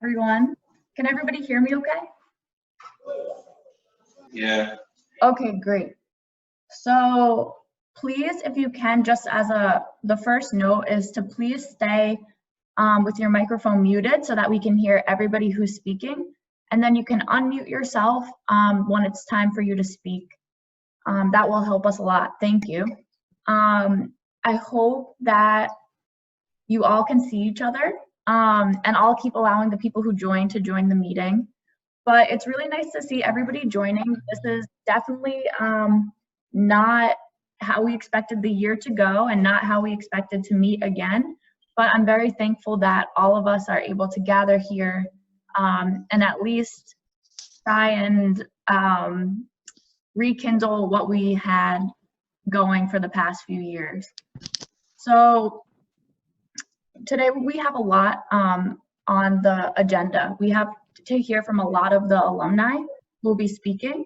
everyone. Can everybody hear me okay? Yeah. Okay, great. So please, if you can, just as the first note is to please stay with your microphone muted so that we can hear everybody who's speaking. And then you can unmute yourself when it's time for you to speak. That will help us a lot. Thank you. I hope that you all can see each other, and I'll keep allowing the people who join to join the meeting. But it's really nice to see everybody joining. This is definitely not how we expected the year to go and not how we expected to meet again. But I'm very thankful that all of us are able to gather here and at least try and rekindle what we had going for the past few years. So today we have a lot on the agenda. We have to hear from a lot of the alumni who will be speaking.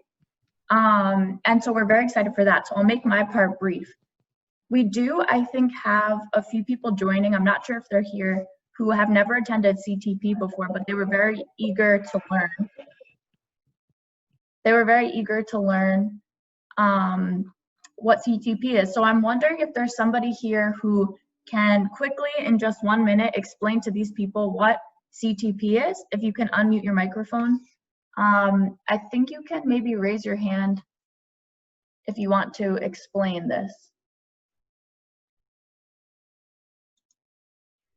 And so we're very excited for that. So I'll make my part brief. We do, I think, have a few people joining. I'm not sure if they're here who have never attended CTP before, but they were very eager to learn. They were very eager to learn what CTP is. So I'm wondering if there's somebody here who can quickly, in just 1 minute, explain to these people what CTP is. If you can unmute your microphone. I think you can maybe raise your hand if you want to explain this.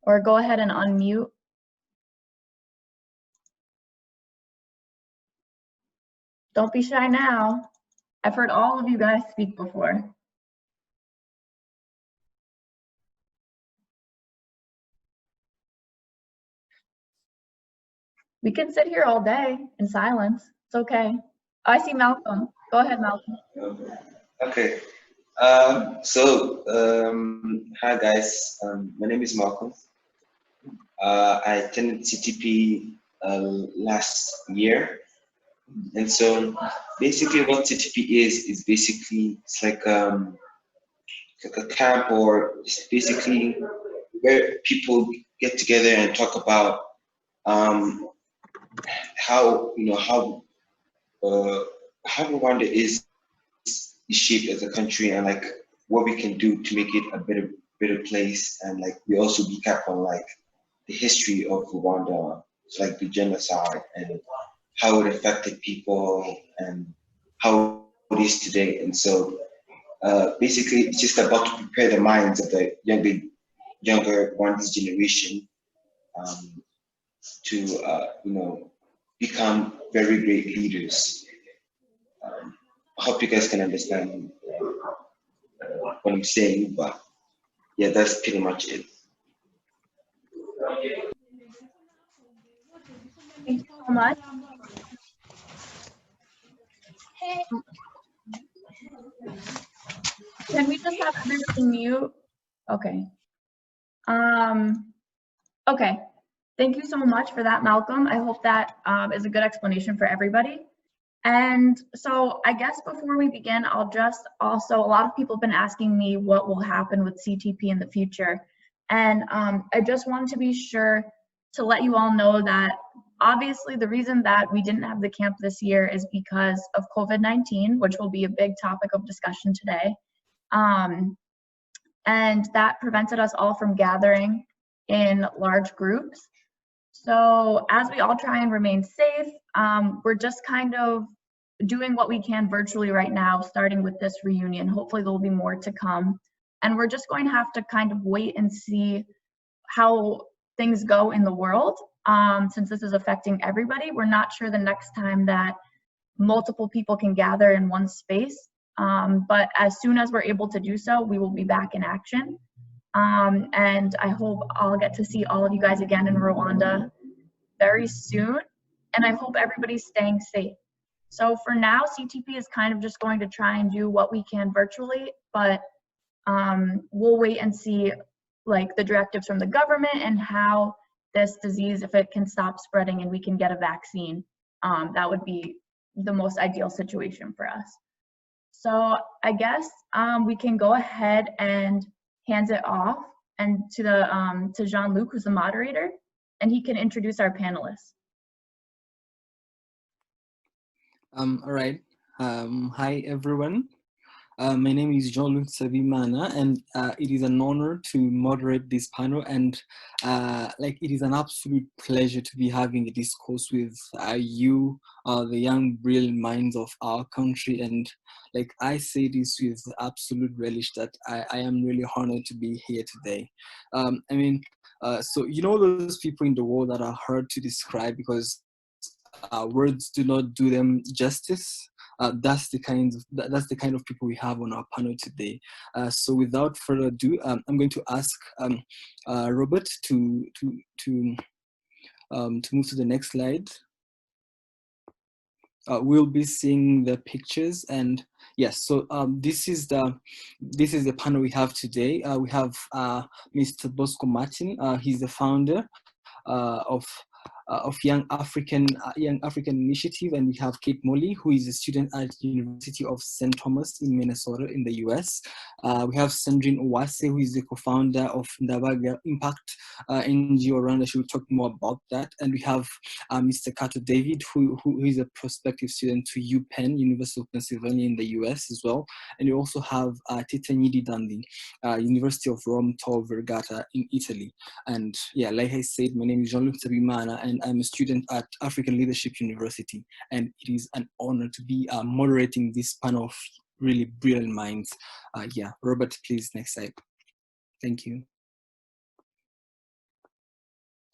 Or go ahead and unmute. Don't be shy now. I've heard all of you guys speak before. We can sit here all day in silence. It's okay. I see Malcolm. Go ahead, Malcolm. Okay. Hi guys. My name is Malcolm. I attended CTP last year, and so basically, what CTP is basically it's like a camp, or it's basically where people get together and talk about how Rwanda is shaped as a country, and like what we can do to make it a better place. And like we also recap on like the history of Rwanda, like the genocide and how it affected people and how it is today. And so basically it's just about to prepare the minds of the younger Rwandan generation to become very great leaders. I hope you guys can understand what I'm saying, but yeah, that's pretty much it. Thank you so much. Can we just have everybody mute? Okay. Okay. Thank you so much for that, Malcolm. I hope that is a good explanation for everybody. And so I guess before we begin, I'll just also, a lot of people have been asking me what will happen with CTP in the future. And I just wanted to be sure to let you all know that obviously the reason that we didn't have the camp this year is because of COVID-19, which will be a big topic of discussion today. And that prevented us all from gathering in large groups. So as we all try and remain safe, we're just kind of doing what we can virtually right now, starting with this reunion. Hopefully there'll be more to come. And we're just going to have to kind of wait and see how things go in the world. Since this is affecting everybody, we're not sure the next time that multiple people can gather in one space. But as soon as we're able to do so, we will be back in action. And I hope I'll get to see all of you guys again in Rwanda very soon. And I hope everybody's staying safe. So for now, CTP is kind of just going to try and do what we can virtually, but we'll wait and see like the directives from the government and how this disease, if it can stop spreading and we can get a vaccine, that would be the most ideal situation for us. So I guess we can go ahead and hand it off and to Jean-Luc, who's the moderator. and he can introduce our panelists. All right. Hi, everyone. My name is Jean-Luc Savimana, and it is an honor to moderate this panel. And it is an absolute pleasure to be having a discourse with you, the young, brilliant minds of our country. And I say this with absolute relish that I am really honored to be here today. So you know those people in the world that are hard to describe because words do not do them justice. That's the kind of people we have on our panel today. So without further ado, I'm going to ask Robert to move to the next slide. We'll be seeing the pictures, and yes, so this is the panel we have today. We have Mr. Bosco Martin. He's the founder of Young African Initiative, and we have Kate Molly, who is a student at University of St. Thomas in Minnesota in the US. We have Sandrine Owase, who is the co-founder of Ndabaga Impact NGO Rwanda. She will talk more about that. And we have Mr. Kato David, who is a prospective student to UPenn, University of Pennsylvania in the US as well. And we also have Tita Nidi Dandi, University of Rome Tor Vergata in Italy. And yeah, like I said, my name is Jean-Luc Sabimana, and I'm a student at African Leadership University. And it is an honor to be moderating this panel of really brilliant minds. Yeah, Robert, please, next slide. Thank you.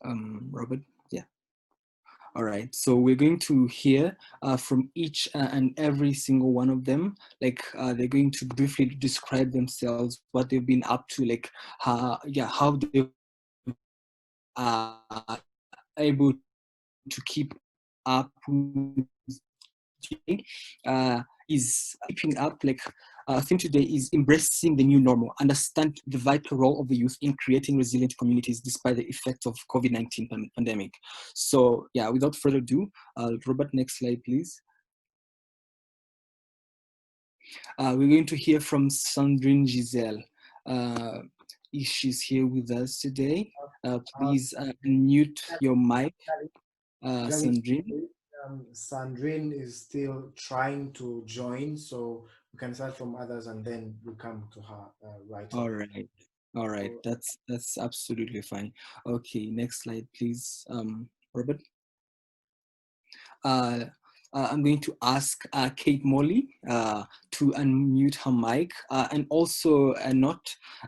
Robert, yeah. All right, so we're going to hear from each and every single one of them. They're going to briefly describe themselves, what they've been up to, how they are able to keep up with is keeping up. Theme today is embracing the new normal, understand the vital role of the youth in creating resilient communities despite the effects of COVID-19 pandemic. So yeah, without further ado, Robert, next slide, please. We're going to hear from Sandrine Giselle. If she's here with us today, please unmute your mic, Sandrine. Sandrine is still trying to join, so we can start from others and then we come to her right away. All right, that's absolutely fine. Okay, next slide, please, Robert. I'm going to ask Kate Molly to unmute her mic and also not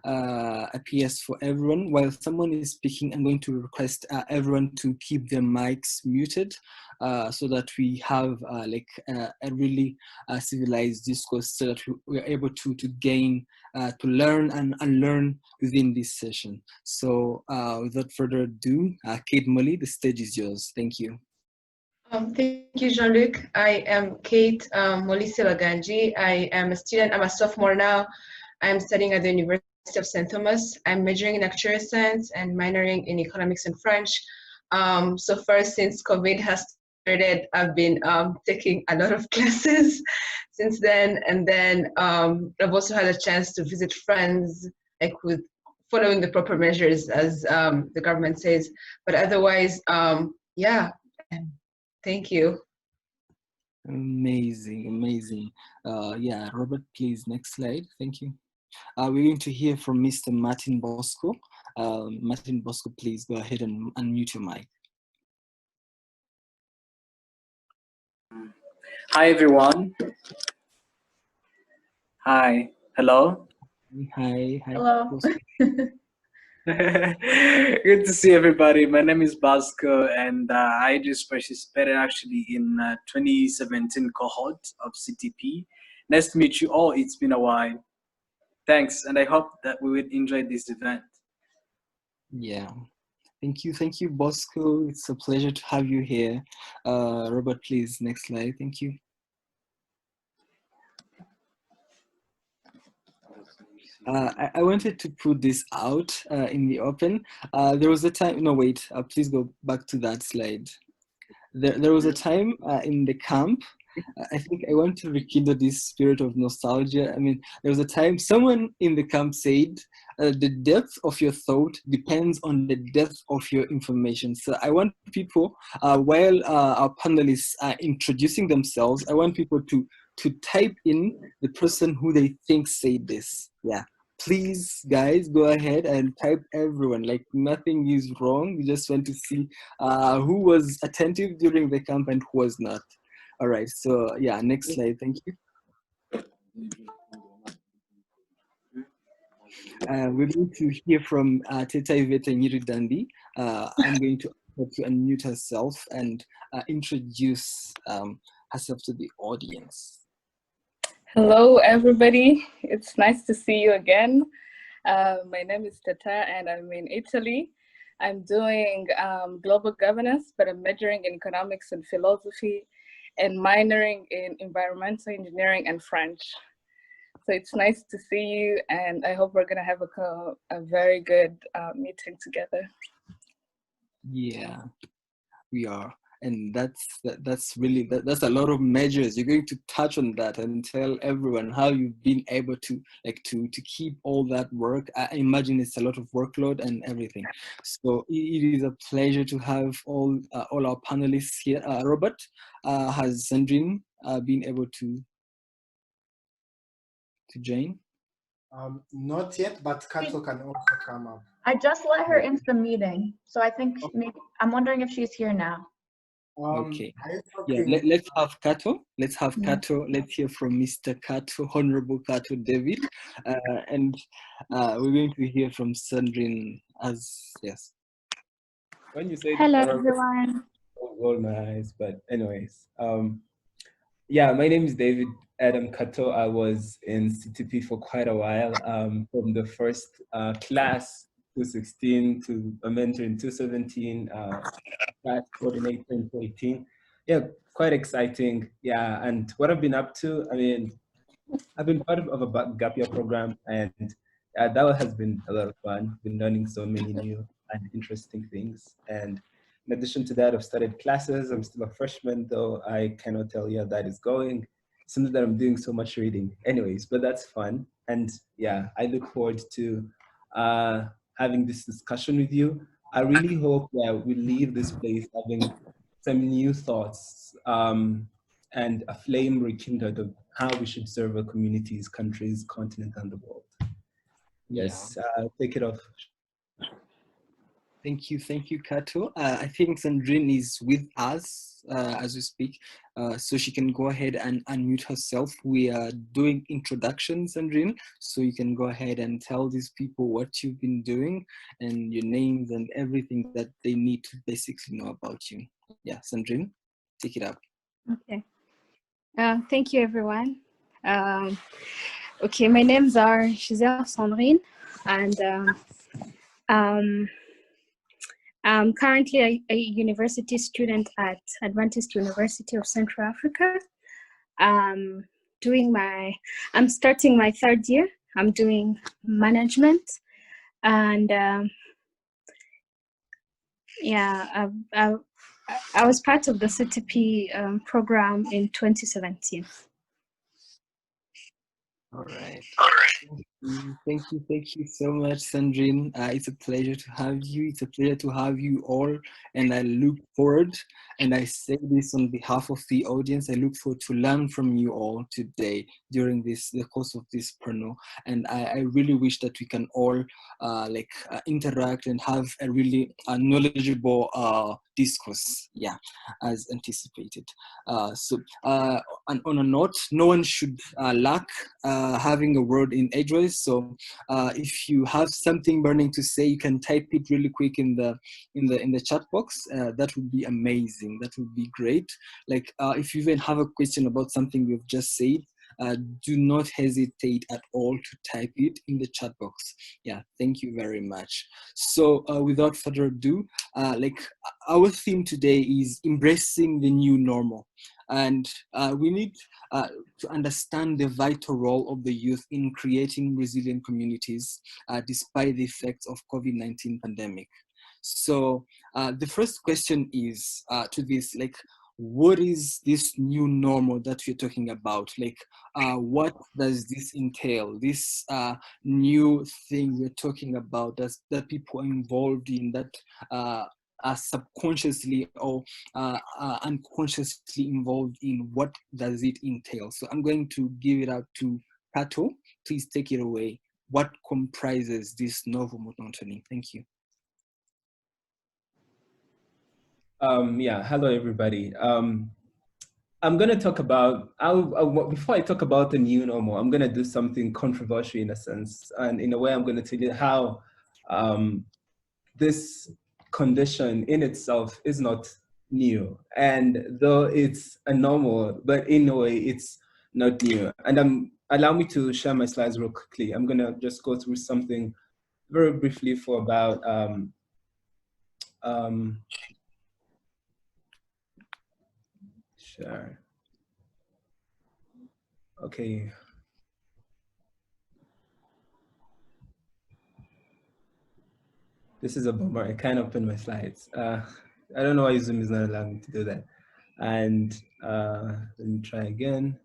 a PS for everyone. While someone is speaking, I'm going to request everyone to keep their mics muted so that we have a really civilized discourse, so that we are able to gain, to learn and unlearn within this session. So without further ado, Kate Molly, the stage is yours. Thank you. Thank you, Jean-Luc. I am Kate Molise Laganji. I am a student. I'm a sophomore now. I'm studying at the University of St. Thomas. I'm majoring in actuarial science and minoring in economics and French. So far, since COVID has started, I've been taking a lot of classes since then. And then I've also had a chance to visit friends, with following the proper measures as the government says. But otherwise, yeah. Thank you. Amazing. Yeah, Robert, please, next slide. Thank you. We're going to hear from Mr. Martin Bosco. Martin Bosco, please go ahead and unmute your mic. Hi, everyone. Hi. Hello. Hi. Hello. Good to see everybody. My name is Bosco, and I just participated actually in 2017 cohort of CTP. Nice to meet you all. It's been a while. Thanks, and I hope that we will enjoy this event. Yeah. Thank you, Bosco. It's a pleasure to have you here. Robert, please, next slide. Thank you. I wanted to put this out in the open. There was a time, no wait, please go back to that slide. There was a time in the camp, I think I want to rekindle this spirit of nostalgia. I mean, there was a time someone in the camp said, the depth of your thought depends on the depth of your information. So I want people, while our panelists are introducing themselves, I want people to type in the person who they think said this. Yeah. Please, guys, go ahead and type everyone. Like, nothing is wrong. We just want to see who was attentive during the camp and who was not. All right. So, yeah, next slide. Thank you. We're going to hear from Teta Iveta Nyiridandi. I'm going to ask her to unmute herself and introduce herself to the audience. Hello, everybody. It's nice to see you again. My name is Tata, and I'm in Italy. I'm doing global governance, but I'm majoring in economics and philosophy and minoring in environmental engineering and French. So it's nice to see you, and I hope we're going to have a very good meeting together. Yeah, we are. And that's really, that's a lot of measures. You're going to touch on that and tell everyone how you've been able to keep all that work. I imagine it's a lot of workload and everything. So it is a pleasure to have all our panelists here. Robert, has Sandrine been able to join? Not yet, but Kato can also come up. I just let her into the meeting, so I think maybe, I'm wondering if she's here now. Okay. Yeah, let's have Kato. Let's have Kato. Let's hear from Mr. Kato, Honorable Kato David. And we're going to hear from Sandrine as, yes. When you say hello, everyone. Roll my eyes, but anyways. Yeah, my name is David Adam Kato. I was in CTP for quite a while, from the first class 216 to a mentor in 217, class coordinator in 2018. Yeah, quite exciting. Yeah, and what I've been up to, I mean, I've been part of a gap year program, and that has been a lot of fun. Been learning so many new and interesting things. And in addition to that, I've started classes. I'm still a freshman, though I cannot tell you how that is going. Seems that I'm doing so much reading. Anyways, but that's fun. And yeah, I look forward to having this discussion with you. I really hope that we leave this place having some new thoughts and a flame rekindled of how we should serve our communities, countries, continent, and the world. Yes, take it off. Thank you, Kato. I think Sandrine is with us as we speak, so she can go ahead and unmute herself. We are doing introductions, Sandrine, so you can go ahead and tell these people what you've been doing and your names and everything that they need to basically know about you. Yeah, Sandrine, take it up. Okay. Thank you, everyone. Okay, my names are Giselle Sandrine, and I'm currently a university student at Adventist University of Central Africa. I'm starting my third year. I'm doing management, and yeah, I was part of the CTP program in 2017. All right. Thank you so much, Sandrine. It's a pleasure to have you. It's a pleasure to have you all. And I look forward, and I say this on behalf of the audience, I look forward to learn from you all today during the course of this panel. And I really wish that we can all interact and have a really knowledgeable discourse, yeah, as anticipated. And on a note, no one should lack having a word in edgeways. So if you have something burning to say, you can type it really quick in the chat box. That would be amazing. That would be great. Like if you even have a question about something we've just said, do not hesitate at all to type it in the chat box. Yeah, thank you very much. So without further ado, our theme today is embracing the new normal. And we need to understand the vital role of the youth in creating resilient communities despite the effects of COVID-19 pandemic. So the first question is to this, like, what is this new normal that we're talking about? Like, what does this entail? This new thing we're talking about that people are involved in, that are subconsciously or unconsciously involved in, what does it entail? So I'm going to give it out to Kato. Please take it away. What comprises this novel monotony? Thank you. Yeah, hello everybody. I'm gonna talk about, before I talk about the new normal, I'm gonna do something controversial in a sense. And in a way, I'm gonna tell you how this condition in itself is not new. And though it's a normal, but in a way it's not new. And allow me to share my slides real quickly. I'm gonna just go through something very briefly for about, sure. Okay. This is a bummer. I can't open my slides. I don't know why Zoom is not allowing me to do that. And let me try again.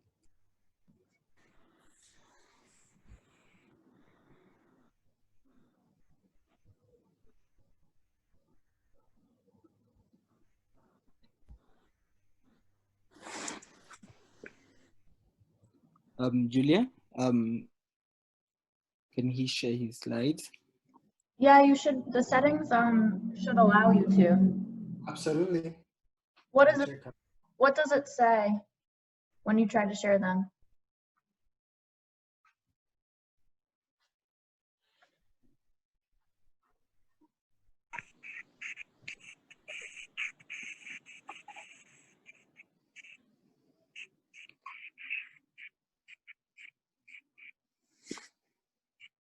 Julia, can he share his slides? Yeah, you should. The settings should allow you to. Absolutely. What is it? What does it say when you try to share them?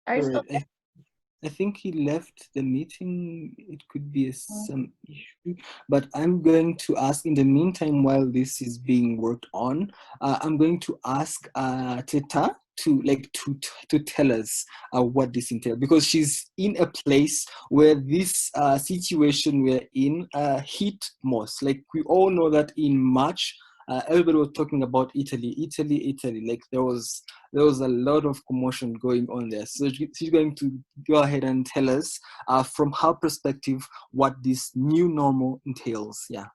Are you still? I think he left the meeting. It could be some issue, but I'm going to ask in the meantime, while this is being worked on, I'm going to ask Teta to tell us what this entails, because she's in a place where this situation we're in hit most. Like, we all know that in March, everybody was talking about Italy. Like, there was a lot of commotion going on there. So she's going to go ahead and tell us from her perspective what this new normal entails. Yeah.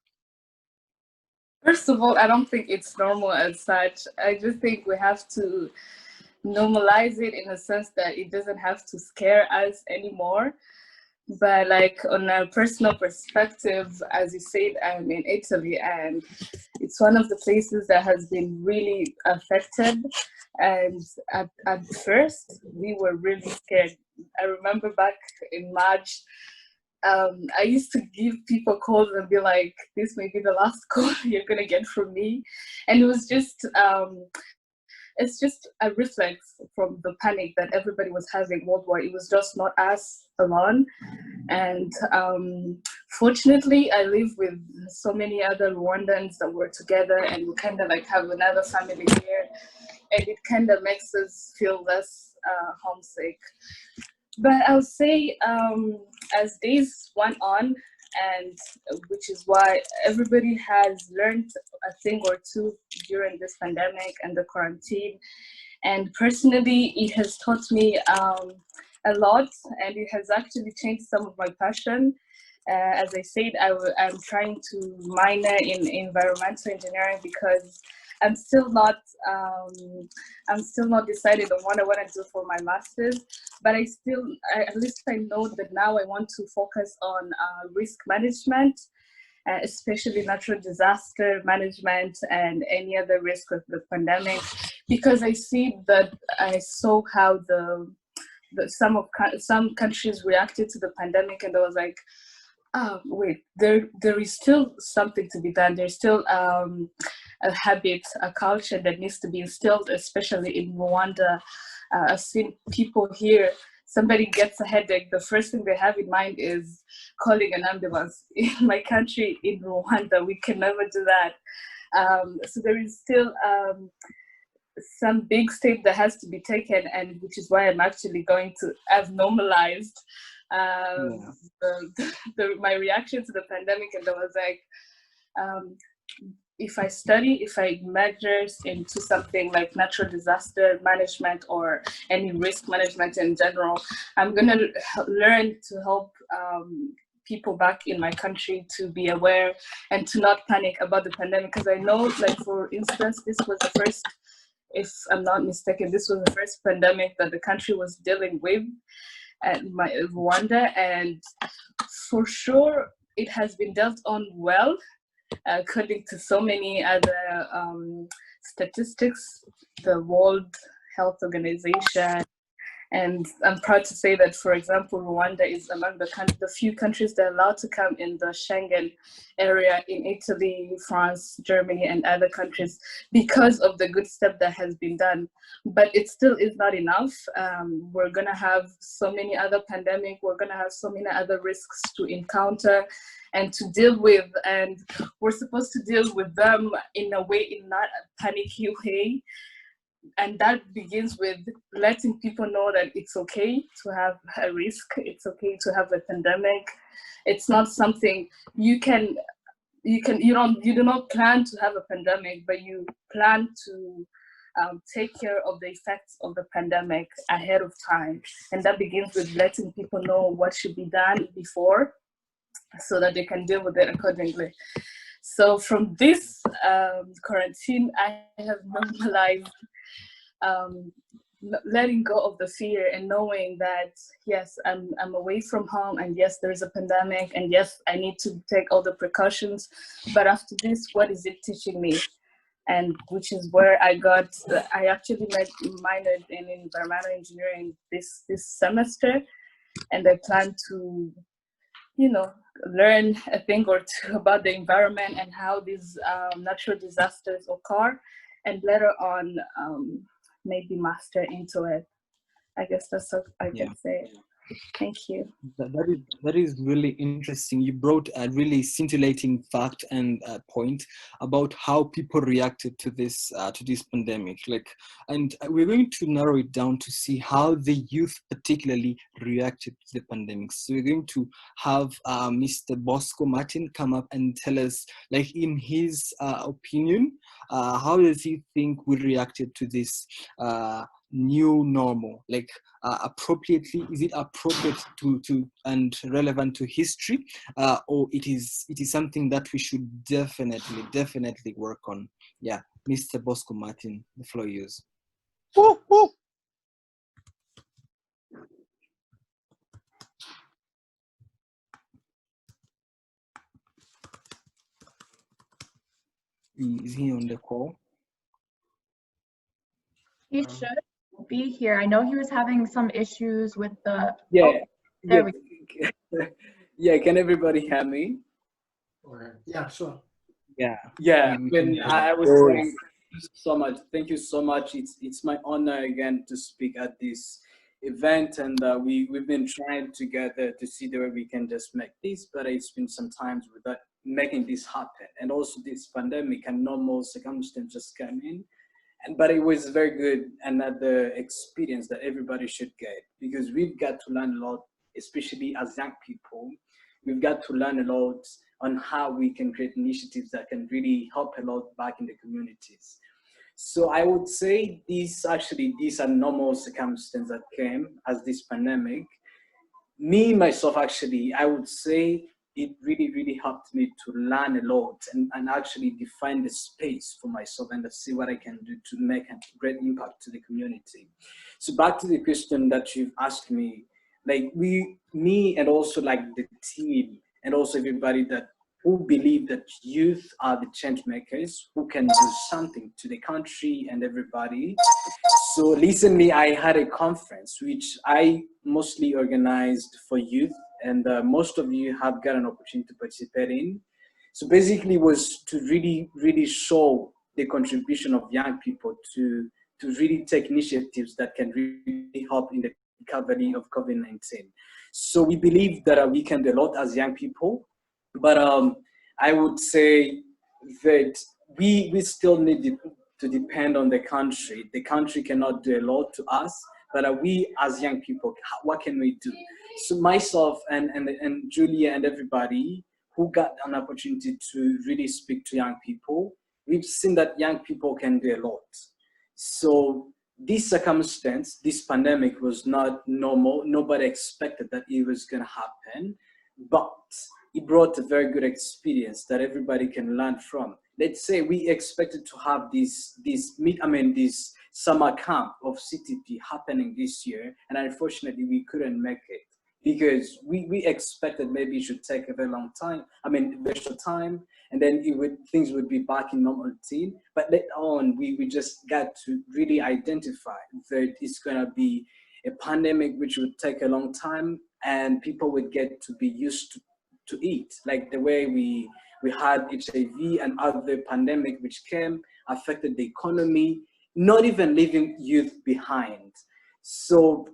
First of all, I don't think it's normal as such. I just think we have to normalize it in a sense that it doesn't have to scare us anymore. But like, on a personal perspective, as you said, I'm in Italy, and it's one of the places that has been really affected. And at first, we were really scared. I remember back in March, I used to give people calls and be like, this may be the last call you're gonna get from me. And it was just, it's just a reflex from the panic that everybody was having worldwide. It was just not us alone. And fortunately, I live with so many other Rwandans that were together, and we kind of like have another family here, and it kind of makes us feel less homesick. But I'll say, as days went on, and which is why everybody has learned a thing or two during this pandemic and the quarantine. And personally, it has taught me a lot, and it has actually changed some of my passion. As I said, I'm trying to minor in environmental engineering because I'm still not decided on what I want to do for my master's, but at least I know that now I want to focus on risk management, especially natural disaster management and any other risk of the pandemic, because I saw how some countries reacted to the pandemic, and I was like, oh, wait, there is still something to be done. There's still a habit, a culture that needs to be instilled, especially in Rwanda. I've seen people here, somebody gets a headache, the first thing they have in mind is calling an ambulance. In my country, in Rwanda, we can never do that. So there is still some big step that has to be taken, and which is why I'm actually going to have normalized my reaction to the pandemic. And I was like, if I major into something like natural disaster management or any risk management in general, I'm gonna learn to help people back in my country to be aware and to not panic about the pandemic. Because I know, like, for instance, this was the first, if I'm not mistaken, this was the first pandemic that the country was dealing with at Rwanda, and for sure it has been dealt on well, according to so many other statistics, the World Health Organization. And I'm proud to say that, for example, Rwanda is among the few countries that are allowed to come in the Schengen area in Italy, France, Germany, and other countries because of the good step that has been done. But it still is not enough. We're going to have so many other pandemics. We're going to have so many other risks to encounter and to deal with. And we're supposed to deal with them in a way, in not a panicky way. And that begins with letting people know that it's okay to have a risk. It's okay to have a pandemic. It's not something you do not plan to have a pandemic, but you plan to take care of the effects of the pandemic ahead of time. And that begins with letting people know what should be done before, so that they can deal with it accordingly. So from this quarantine, I have normalized letting go of the fear and knowing that, yes, I'm away from home, and yes, there's a pandemic, and yes, I need to take all the precautions. But after this, what is it teaching me? And which is where I actually minored in environmental engineering this semester, and I plan to, learn a thing or two about the environment and how these natural disasters occur, and later on maybe master into it. I guess that's what I can say. Thank you. That is really interesting. You brought a really scintillating fact and point about how people reacted to this pandemic. And we're going to narrow it down to see how the youth particularly reacted to the pandemic. So we're going to have Mr. Bosco Martin come up and tell us, in his opinion, how does he think we reacted to this new normal? Appropriately, is it appropriate to and relevant to history, or it is something that we should definitely work on? Yeah, Mr. Bosco Martin, the floor is yours. Woo, woo. Is he on the call? He should be here. I know he was having some issues with the. There we go. Yeah, can everybody hear me? Yeah, sure. Yeah. When I was saying, thank you so much. It's my honor again to speak at this event, and we've been trying together to see the way we can just make this, but it's been some times without making this happen. And also this pandemic and normal circumstances came in. But it was very good, another experience that everybody should get, because we've got to learn a lot, especially as young people. We've got to learn a lot on how we can create initiatives that can really help a lot back in the communities. So I would say these are normal circumstances that came as this pandemic. Myself, I would say it really helped me to learn a lot and actually define the space for myself and to see what I can do to make a great impact to the community. So back to the question that you've asked me, me and also the team and also everybody who believe that youth are the change makers who can do something to the country and everybody. So recently I had a conference which I mostly organized for youth, and most of you have got an opportunity to participate in. So basically was to really show the contribution of young people to really take initiatives that can really help in the recovery of COVID-19. So we believe that we can do a lot as young people, but I would say that we still need to depend on the country. The country cannot do a lot to us, but we as young people, what can we do? So myself and Julia and everybody who got an opportunity to really speak to young people, we've seen that young people can do a lot. So this circumstance, this pandemic was not normal. Nobody expected that it was going to happen, but it brought a very good experience that everybody can learn from. Let's say we expected to have this summer camp of CTP happening this year, and unfortunately we couldn't make it because we expected maybe it should take a very long time, very short time, and then things would be back in normality. But later on, we just got to really identify that it's gonna be a pandemic which would take a long time, and people would get to be used to it, like the way we had HIV and other pandemic which came, affected the economy, not even leaving youth behind. So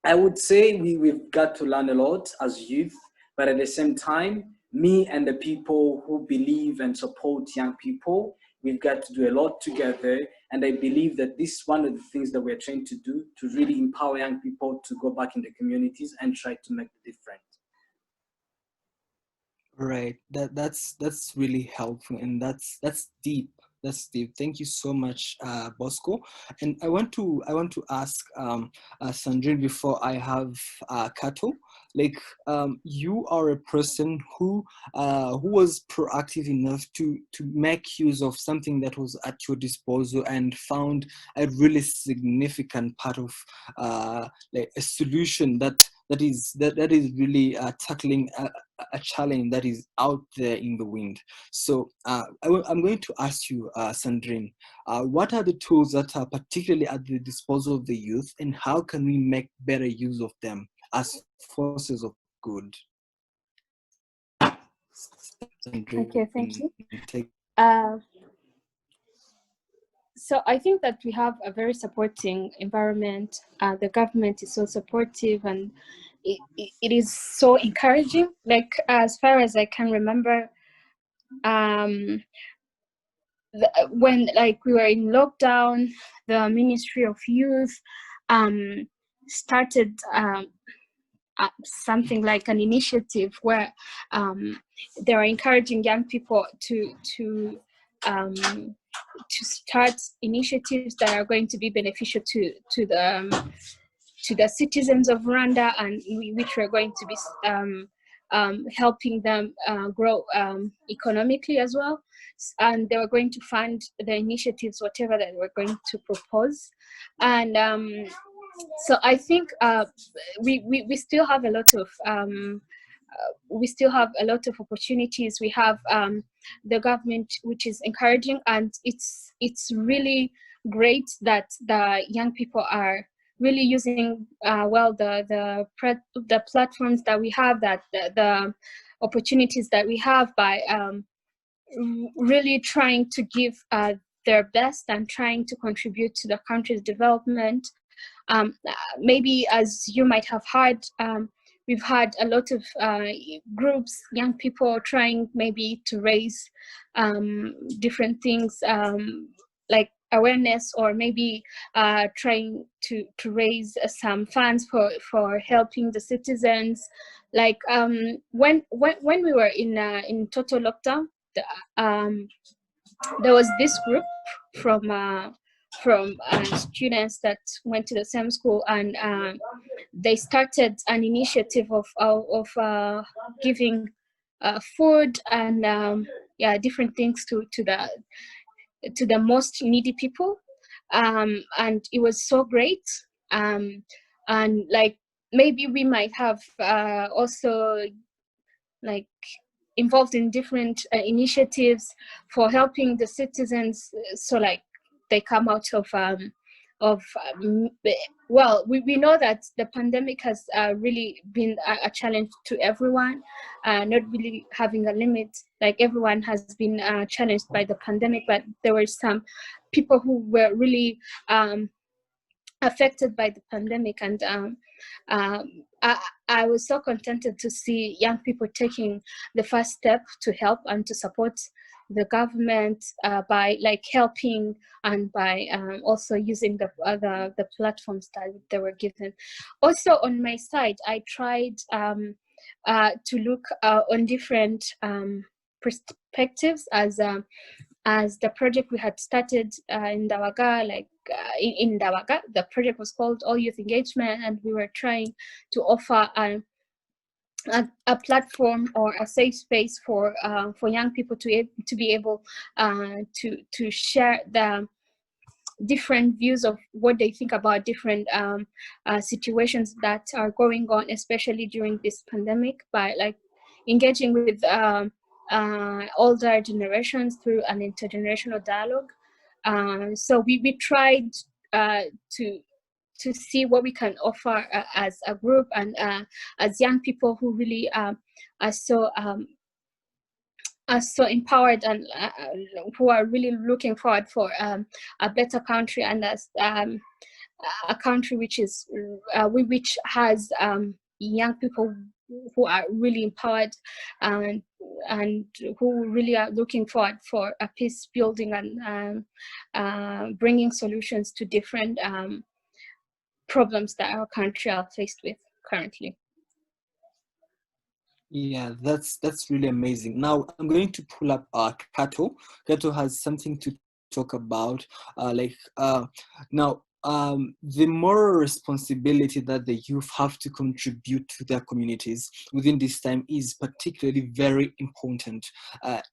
I would say we've got to learn a lot as youth, but at the same time, me and the people who believe and support young people, we've got to do a lot together. And I believe that this is one of the things that we're trying to do to really empower young people to go back in the communities and try to make the difference. Right. That's really helpful, and that's deep. That's deep. Thank you so much, Bosco. And I want to ask Sandrine before I have Kato. Like, you are a person who was proactive enough to make use of something that was at your disposal and found a really significant part of like a solution that is really tackling a challenge that is out there in the wind. So I'm going to ask you, Sandrine, what are the tools that are particularly at the disposal of the youth, and how can we make better use of them as forces of good? Sandrine, Okay, thank you. So I think that we have a very supporting environment. The government is so supportive, and it is so encouraging. Like, as far as I can remember, when we were in lockdown, the Ministry of Youth started something like an initiative where they were encouraging young people to start initiatives that are going to be beneficial to the citizens of Rwanda, and which we're going to be helping them grow economically as well. And they were going to fund the initiatives, whatever that we're going to propose. And so I think we still have a lot of opportunities. We have the government, which is encouraging, and it's really great that the young people are really using the platforms that we have, that the opportunities that we have, by really trying to give their best and trying to contribute to the country's development. Maybe, as you might have heard, we've had a lot of groups, young people trying maybe to raise different things, like awareness, or maybe trying to raise some funds for helping the citizens. Like when we were in total lockdown, there was this group from students that went to the same school, and they started an initiative of giving food and different things to the most needy people, and it was so great. And like, maybe we might have also like involved in different initiatives for helping the citizens, so like they come out of well, we know that the pandemic has really been a challenge to everyone, not really having a limit. Like, everyone has been challenged by the pandemic, but there were some people who were really affected by the pandemic, and I was so contented to see young people taking the first step to help and to support the government by like helping, and by also using the platforms that they were given. Also, on my side, I tried to look on different perspectives as the project we had started in Dawaga, in Dawaga, the project was called All Youth Engagement, and we were trying to offer a platform or a safe space for young people to be able to share the different views of what they think about different situations that are going on, especially during this pandemic, by like engaging with older generations through an intergenerational dialogue. So we tried to see what we can offer as a group and as young people who really are so empowered and who are really looking forward for a better country, and as a country which is which has young people who are really empowered and who really are looking forward for a peace building and bringing solutions to different problems that our country are faced with currently. Yeah, that's really amazing. Now I'm going to pull up Kato. Kato has something to talk about. Now the moral responsibility that the youth have to contribute to their communities within this time is particularly very important.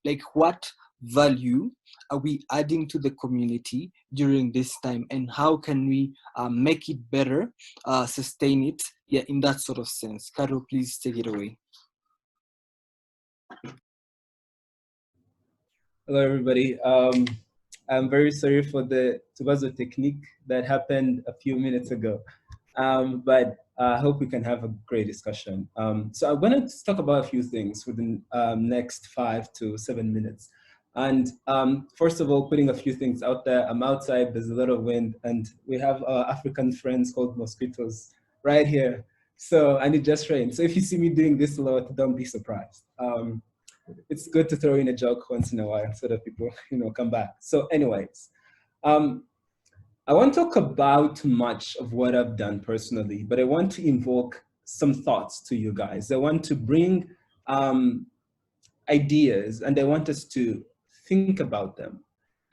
Like, what value are we adding to the community during this time, and how can we make it better, sustain it? Yeah, in that sort of sense. Kato, please take it away. Hello, everybody. I'm very sorry for the Tubazo technique that happened a few minutes ago, but I hope we can have a great discussion. So I wanted to talk about a few things within next 5 to 7 minutes. And first of all, putting a few things out there. I'm outside, there's a lot of wind, and we have African friends called mosquitoes right here. So, and it just rained. So if you see me doing this a lot, don't be surprised. It's good to throw in a joke once in a while so that people, come back. So anyways, I won't talk about much of what I've done personally, but I want to invoke some thoughts to you guys. I want to bring ideas, and I want us to think about them.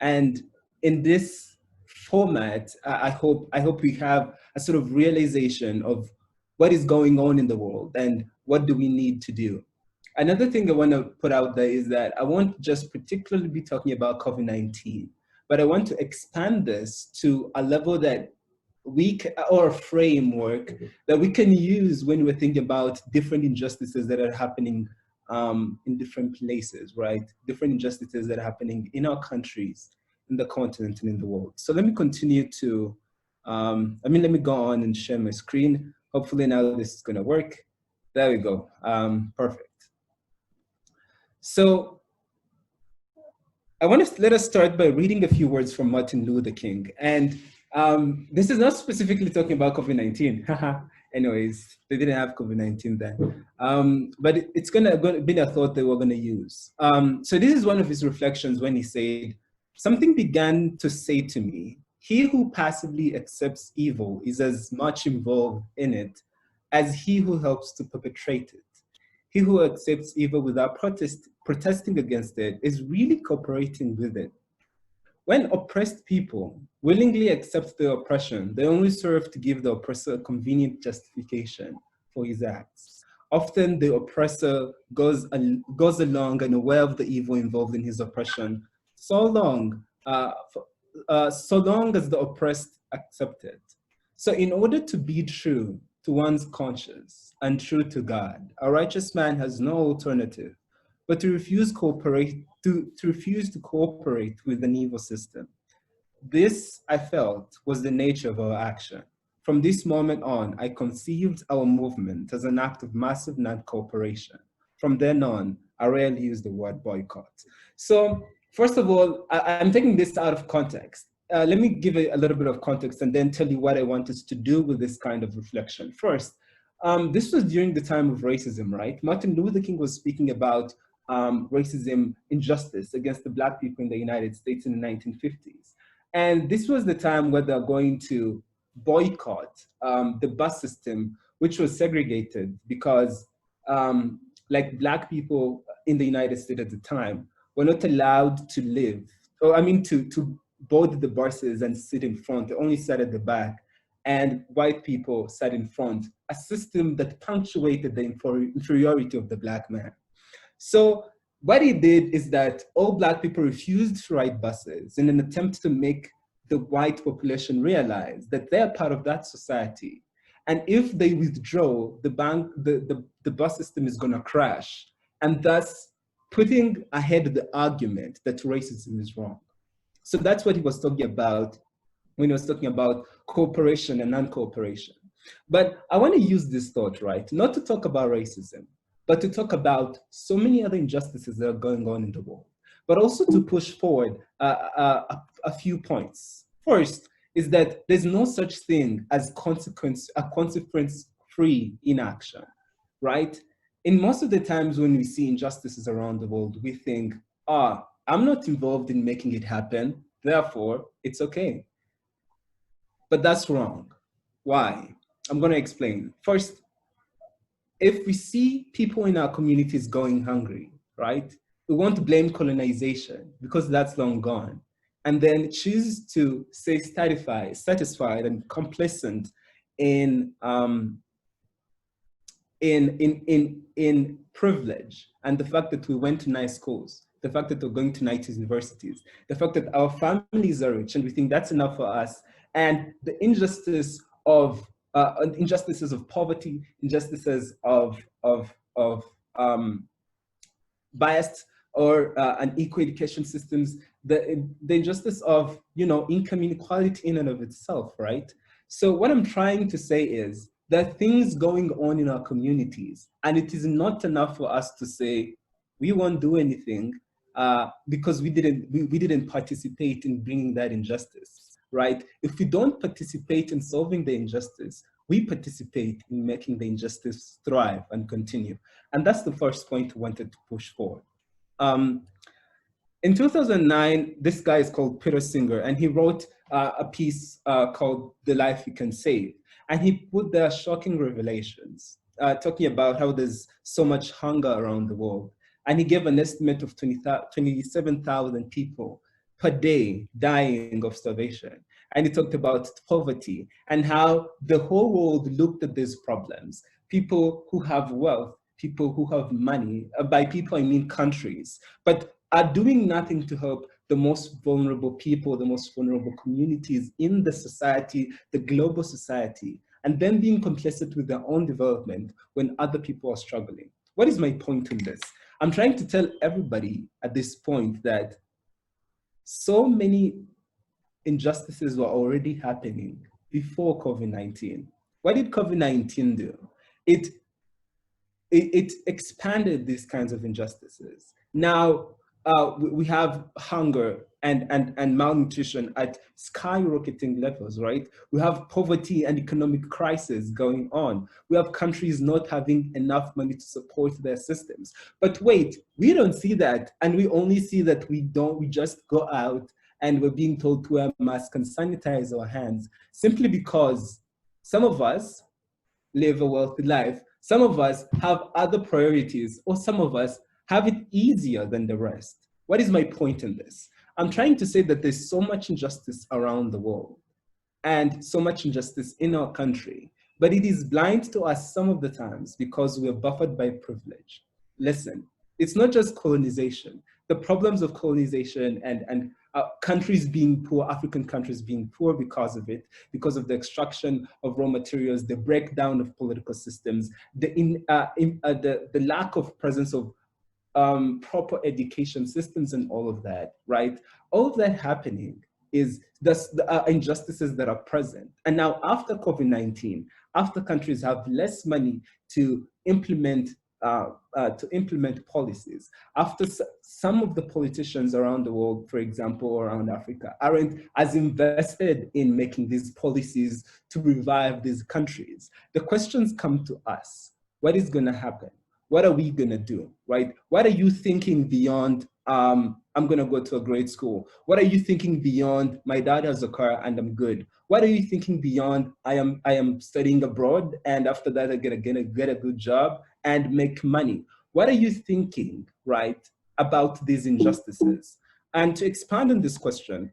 And in this format, I hope we have a sort of realization of what is going on in the world and what do we need to do. Another thing I want to put out there is that I won't just particularly be talking about COVID-19, but I want to expand this to a level that or a framework that we can use when we're thinking about different injustices that are happening in different places, right? Different injustices that are happening in our countries, in the continent, and in the world. So let me continue to, let me go on and share my screen. Hopefully now this is gonna work. There we go, perfect. So I want to let us start by reading a few words from Martin Luther King. And this is not specifically talking about COVID-19. Anyways, they didn't have COVID-19 then. But it's gonna be a thought that we're gonna use. So this is one of his reflections when he said, "Something began to say to me, he who passively accepts evil is as much involved in it as he who helps to perpetrate it. He who accepts evil without protesting against it is really cooperating with it. When oppressed people willingly accept the oppression, they only serve to give the oppressor a convenient justification for his acts. Often the oppressor goes along and aware of the evil involved in his oppression, so long as the oppressed accept it. So in order to be true to one's conscience and true to God, a righteous man has no alternative but to refuse to cooperate with an evil system. This, I felt, was the nature of our action. From this moment on, I conceived our movement as an act of massive non-cooperation. From then on, I rarely use the word boycott." So first of all, I'm taking this out of context. Let me give a little bit of context and then tell you what I want us to do with this kind of reflection. First, this was during the time of racism, right? Martin Luther King was speaking about racism, injustice against the Black people in the United States in the 1950s. And this was the time where they're going to boycott the bus system, which was segregated because like Black people in the United States at the time were not allowed to live, or I mean to board the buses and sit in front. They only sat at the back, and white people sat in front, a system that punctuated the inferiority of the Black man. So what he did is that all Black people refused to ride buses in an attempt to make the white population realize that they're part of that society. And if they withdraw, the bus system is going to crash, and thus putting ahead the argument that racism is wrong. So that's what he was talking about when he was talking about cooperation and non-cooperation. But I want to use this thought, right, not to talk about racism, but to talk about so many other injustices that are going on in the world, but also to push forward a few points. First is that there's no such thing as consequence-free inaction, right? In most of the times when we see injustices around the world, we think, I'm not involved in making it happen, therefore it's okay. But that's wrong. Why? I'm going to explain. First, if we see people in our communities going hungry, right, we want to blame colonization because that's long gone, and then choose to say satisfied and complacent in privilege, and the fact that we went to nice schools, the fact that we're going to nice universities, the fact that our families are rich, and we think that's enough for us, and the injustices of poverty, injustices of biased or unequal education systems, the injustice of income inequality in and of itself, right? So what I'm trying to say is there are things going on in our communities, and it is not enough for us to say we won't do anything because we didn't participate in bringing that injustice, right? If we don't participate in solving the injustice, we participate in making the injustice thrive and continue. And that's the first point we wanted to push forward. In 2009, this guy is called Peter Singer, and he wrote a piece called The Life You Can Save. And he put there shocking revelations, talking about how there's so much hunger around the world. And he gave an estimate of 27,000 people per day dying of starvation. And he talked about poverty and how the whole world looked at these problems. People who have wealth, people who have money, by people I mean countries, but are doing nothing to help the most vulnerable people, the most vulnerable communities in the society, the global society, and then being complicit with their own development when other people are struggling. What is my point in this? I'm trying to tell everybody at this point that so many injustices were already happening before COVID-19. What did COVID-19 do? It expanded these kinds of injustices. Now, we have hunger and malnutrition at skyrocketing levels, right? We have poverty and economic crisis going on. We have countries not having enough money to support their systems. But wait, we don't see that. And we only see that we just go out and we're being told to wear masks and sanitize our hands simply because some of us live a wealthy life. Some of us have other priorities, or some of us have it easier than the rest. What is my point in this? I'm trying to say that there's so much injustice around the world and so much injustice in our country, but it is blind to us some of the times because we're buffered by privilege. Listen, it's not just colonization. The problems of colonization and countries being poor, African countries being poor because of it, because of the extraction of raw materials, the breakdown of political systems, the lack of presence of proper education systems and all of that, right? All of that happening is the injustices that are present. And now after COVID-19, after countries have less money to implement policies, after some of the politicians around the world, for example, around Africa, aren't as invested in making these policies to revive these countries, the questions come to us. What is going to happen? What are we going to do, right? What are you thinking beyond I'm going to go to a great school? What are you thinking beyond, my dad has a car and I'm good? What are you thinking beyond, I am studying abroad and after that I'm going to get a good job and make money? What are you thinking, right, about these injustices? And to expand on this question,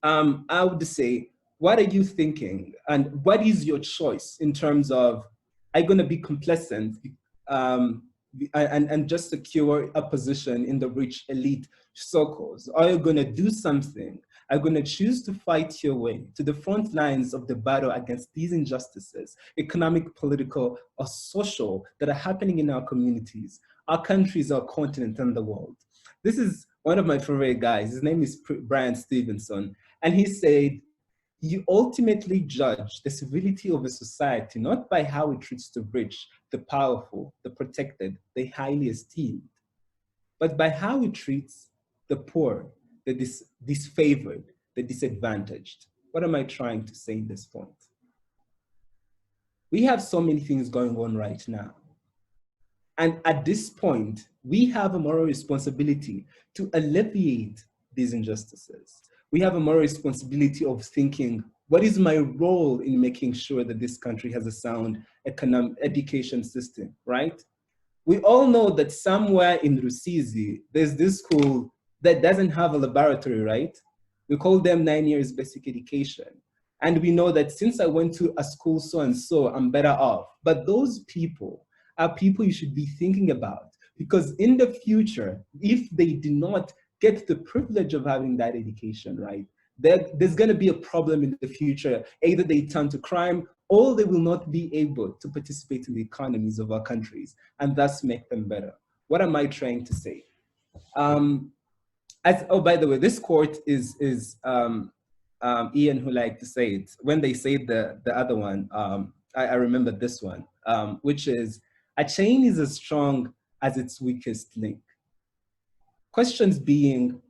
I would say, what are you thinking? And what is your choice in terms of, are you going to be complacent and just secure a position in the rich elite circles? Are you going to do something? Are you going to choose to fight your way to the front lines of the battle against these injustices, economic, political, or social, that are happening in our communities, our countries, our continent, and the world? This is one of my favorite guys. His name is Brian Stevenson. And he said, you ultimately judge the civility of a society not by how it treats the rich, the powerful, the protected, the highly esteemed, but by how it treats the poor, the disfavored, the disadvantaged. What am I trying to say in this point? We have so many things going on right now. And at this point, we have a moral responsibility to alleviate these injustices. We have a moral responsibility of thinking, what is my role in making sure that this country has a sound education system, right? We all know that somewhere in Rusizi, there's this school that doesn't have a laboratory, right? We call them 9 years basic education. And we know that since I went to a school so-and-so, I'm better off. But those people are people you should be thinking about, because in the future, if they do not get the privilege of having that education, right, there's going to be a problem in the future. Either they turn to crime or they will not be able to participate in the economies of our countries and thus make them better. What am I trying to say? Oh, by the way, this quote is Ian who liked to say it. When they say the other one, I remember this one, which is, a chain is as strong as its weakest link. Questions being,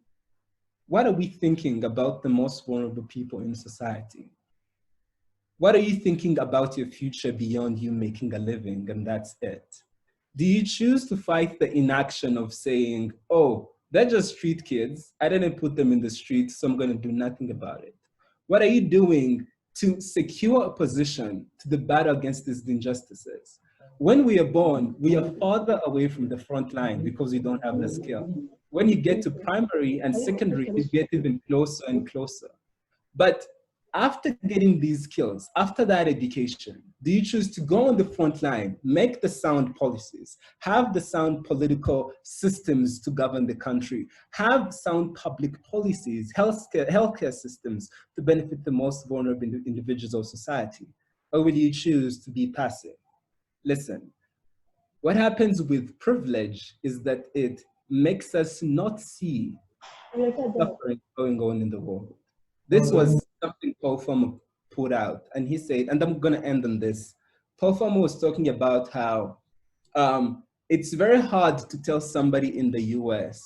what are we thinking about the most vulnerable people in society? What are you thinking about your future beyond you making a living and that's it? Do you choose to fight the inaction of saying, oh, they're just street kids, I didn't put them in the street, so I'm going to do nothing about it? What are you doing to secure a position to the battle against these injustices? When we are born, we are farther away from the front line because we don't have the skill. When you get to primary and secondary, you get even closer and closer. But after getting these skills, after that education, do you choose to go on the front line, make the sound policies, have the sound political systems to govern the country, have sound public policies, healthcare systems to benefit the most vulnerable individuals of society? Or will you choose to be passive? Listen, what happens with privilege is that it makes us not see suffering going on in the world. This was something Paul Farmer put out, and he said, and I'm gonna end on this. Paul Farmer was talking about how it's very hard to tell somebody in the US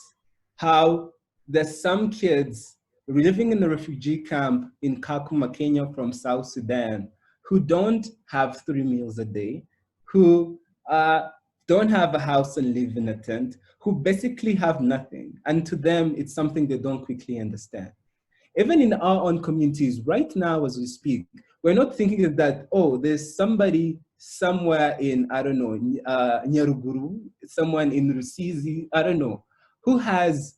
how there's some kids living in a refugee camp in Kakuma, Kenya from South Sudan who don't have 3 meals a day, who don't have a house and live in a tent, who basically have nothing. And to them, it's something they don't quickly understand. Even in our own communities, right now as we speak, we're not thinking that, oh, there's somebody somewhere in, I don't know, Nyaruguru, someone in Rusizi, I don't know, who's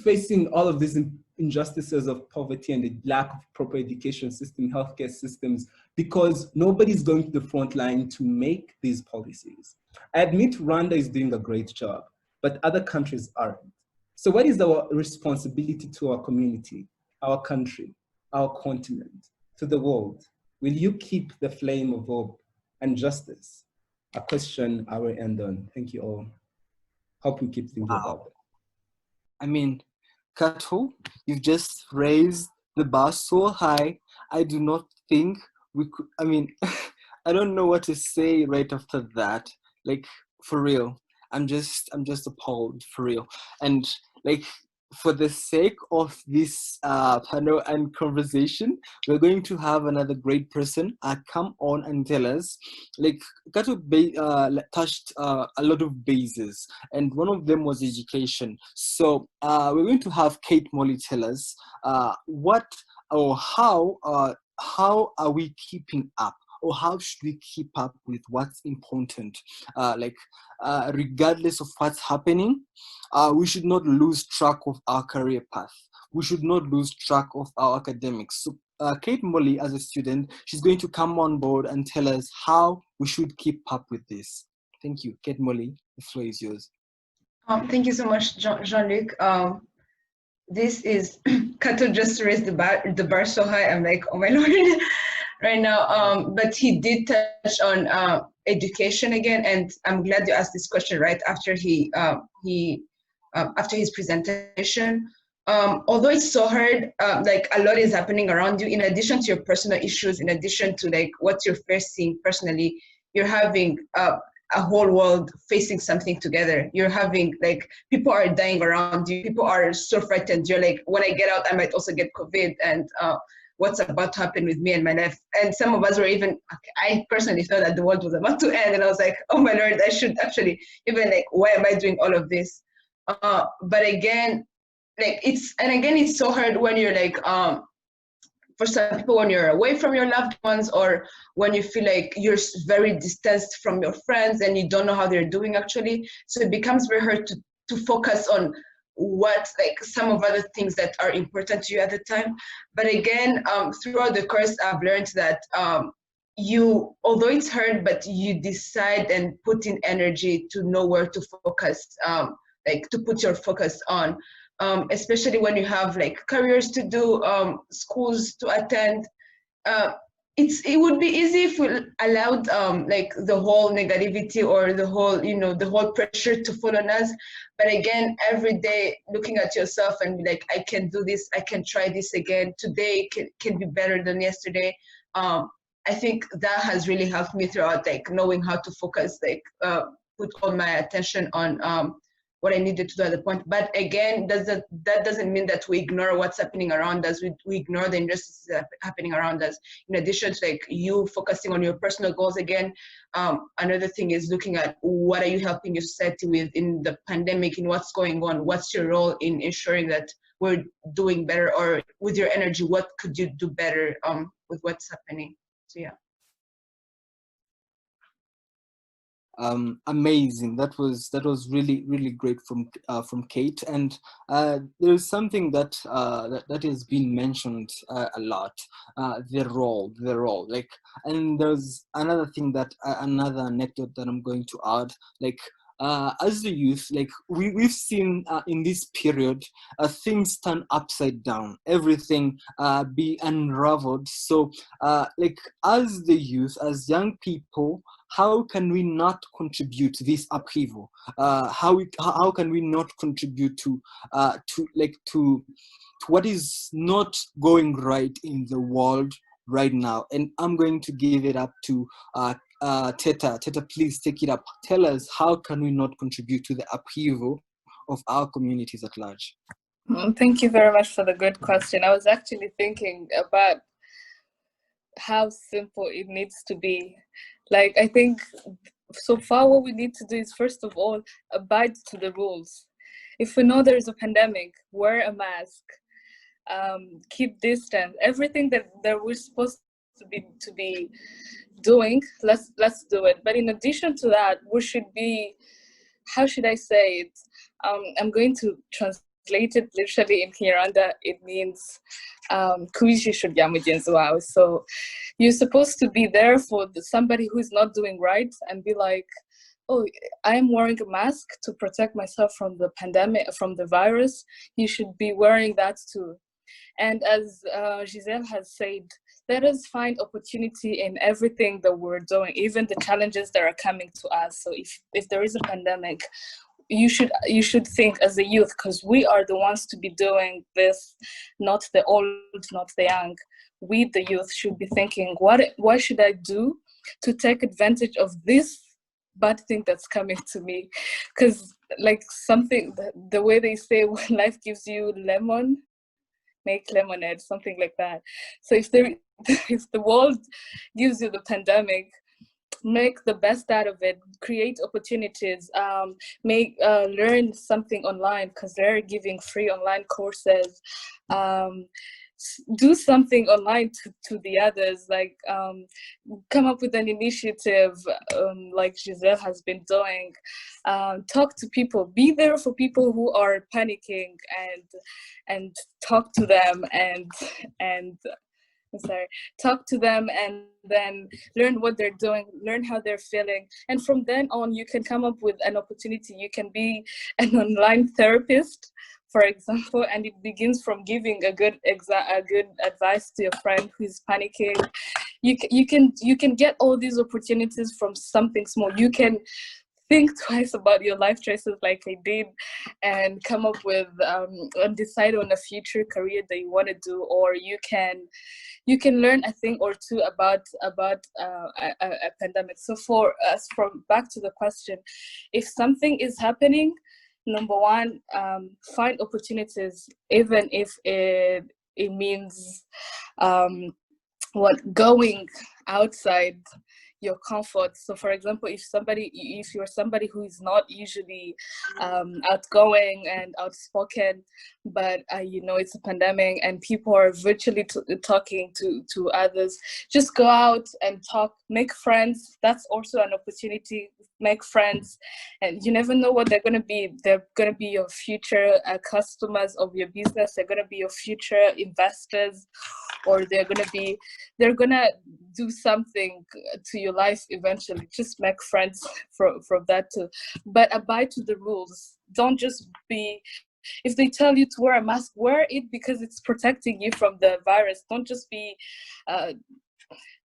facing all of these injustices of poverty and the lack of proper education system, healthcare systems, because nobody's going to the front line to make these policies. I admit Rwanda is doing a great job, but other countries aren't. So what is our responsibility to our community, our country, our continent, to the world? Will you keep the flame of hope and justice? A question I will end on. Thank you all. Hope we keep thinking about it. I mean, Kato, you've just raised the bar so high. I do not think we could, I mean, I don't know what to say right after that. Like, for real, I'm just appalled, for real. And like, for the sake of this panel and conversation, we're going to have another great person come on and tell us, like, Kato touched a lot of bases, and one of them was education. So we're going to have Kate Molly tell us what or how are we keeping up, or how should we keep up with what's important, regardless of what's happening. We should not lose track of our career path. We should not lose track of our academics. So Kate Molly, as a student, she's going to come on board and tell us how we should keep up with this. Thank you. Kate Molly, the floor is yours. Thank you so much, Jean-Luc. This is, Kato just raised the bar so high, I'm like, oh my Lord, right now. But he did touch on education again, and I'm glad you asked this question right after after his presentation. Although it's so hard, like a lot is happening around you, in addition to your personal issues, in addition to like what you're facing personally, you're having a whole world facing something together. You're having, like, people are dying around you, people are so frightened. You're like, when I get out, I might also get COVID, and what's about to happen with me and my life. And some of us were even, I personally thought that the world was about to end, and I was like, oh my Lord, I should actually, even like, why am I doing all of this? But again, like, it's so hard when you're like, for some people, when you're away from your loved ones, or when you feel like you're very distanced from your friends and you don't know how they're doing actually. So it becomes very hard to focus on what, like, some of other things that are important to you at the time. But again, throughout the course, I've learned that although it's hard, but you decide and put in energy to know where to focus, like to put your focus on. Especially when you have like careers to do, schools to attend. It would be easy if we allowed like the whole negativity or the whole pressure to fall on us. But again, every day looking at yourself and be like, I can do this, I can try this again. Today can be better than yesterday. I think that has really helped me throughout, like knowing how to focus, like put all my attention on what I needed to do at the point. But again, that doesn't mean that we ignore what's happening around us. We ignore the injustices happening around us. In addition to like you focusing on your personal goals again, another thing is looking at what are you helping your society with in the pandemic, in what's going on, what's your role in ensuring that we're doing better, or with your energy, what could you do better with what's happening? So yeah. Amazing. That was really great from Kate. And there is something that has been mentioned a lot. The role. Like, and there's another thing another anecdote that I'm going to add. Like, as the youth, like we've seen in this period, things turn upside down, everything be unraveled. So like, as the youth, as young people, how can we not contribute to this upheaval? How can we not contribute to what is not going right in the world right now? And I'm going to give it up to Teta. Teta, please take it up. Tell us, how can we not contribute to the upheaval of our communities at large? Thank you very much for the good question. I was actually thinking about how simple it needs to be. Like, I think so far what we need to do is, first of all, abide to the rules. If we know there is a pandemic, wear a mask, keep distance, everything that we're supposed to be doing, let's do it. But in addition to that, we should be, how should I say it? I'm going to translate it literally in Kinyarwanda. It means kuijisho rya mugenzi wawe. So you're supposed to be there for somebody who is not doing right and be like, oh, I'm wearing a mask to protect myself from the pandemic, from the virus. You should be wearing that too. And as Giselle has said, let us find opportunity in everything that we're doing, even the challenges that are coming to us. So if there is a pandemic, you should think as a youth, because we are the ones to be doing this, not the old, not the young. We, the youth, should be thinking, what should I do to take advantage of this bad thing that's coming to me, because like something, the way they say when life gives you lemon, make lemonade, something like that. So if if the world gives you the pandemic, make the best out of it, create opportunities, learn something online, because they're giving free online courses, do something online to the others, like come up with an initiative, like Giselle has been doing. Talk to people, be there for people who are panicking, and talk to them, and I'm sorry, talk to them, and then learn what they're doing, learn how they're feeling. And from then on, you can come up with an opportunity. You can be an online therapist, for example, and it begins from giving a good advice to your friend who is panicking. You can get all these opportunities from something small. You can think twice about your life choices like I did, and come up with and decide on a future career that you want to do. Or you can learn a thing or two about a pandemic. So for us, from back to the question, if something is happening, number one, find opportunities, even if it means going outside your comfort. So for example, if you're somebody who is not usually outgoing and outspoken, but it's a pandemic and people are virtually talking to others, just go out and talk, make friends. That's also an opportunity. Make friends, and you never know what they're going to be. They're going to be your future customers of your business. They're going to be your future investors, or they're going to do something to your life eventually. Just make friends from that too, but abide to the rules. Don't just be, if they tell you to wear a mask, wear it because it's protecting you from the virus. Don't just be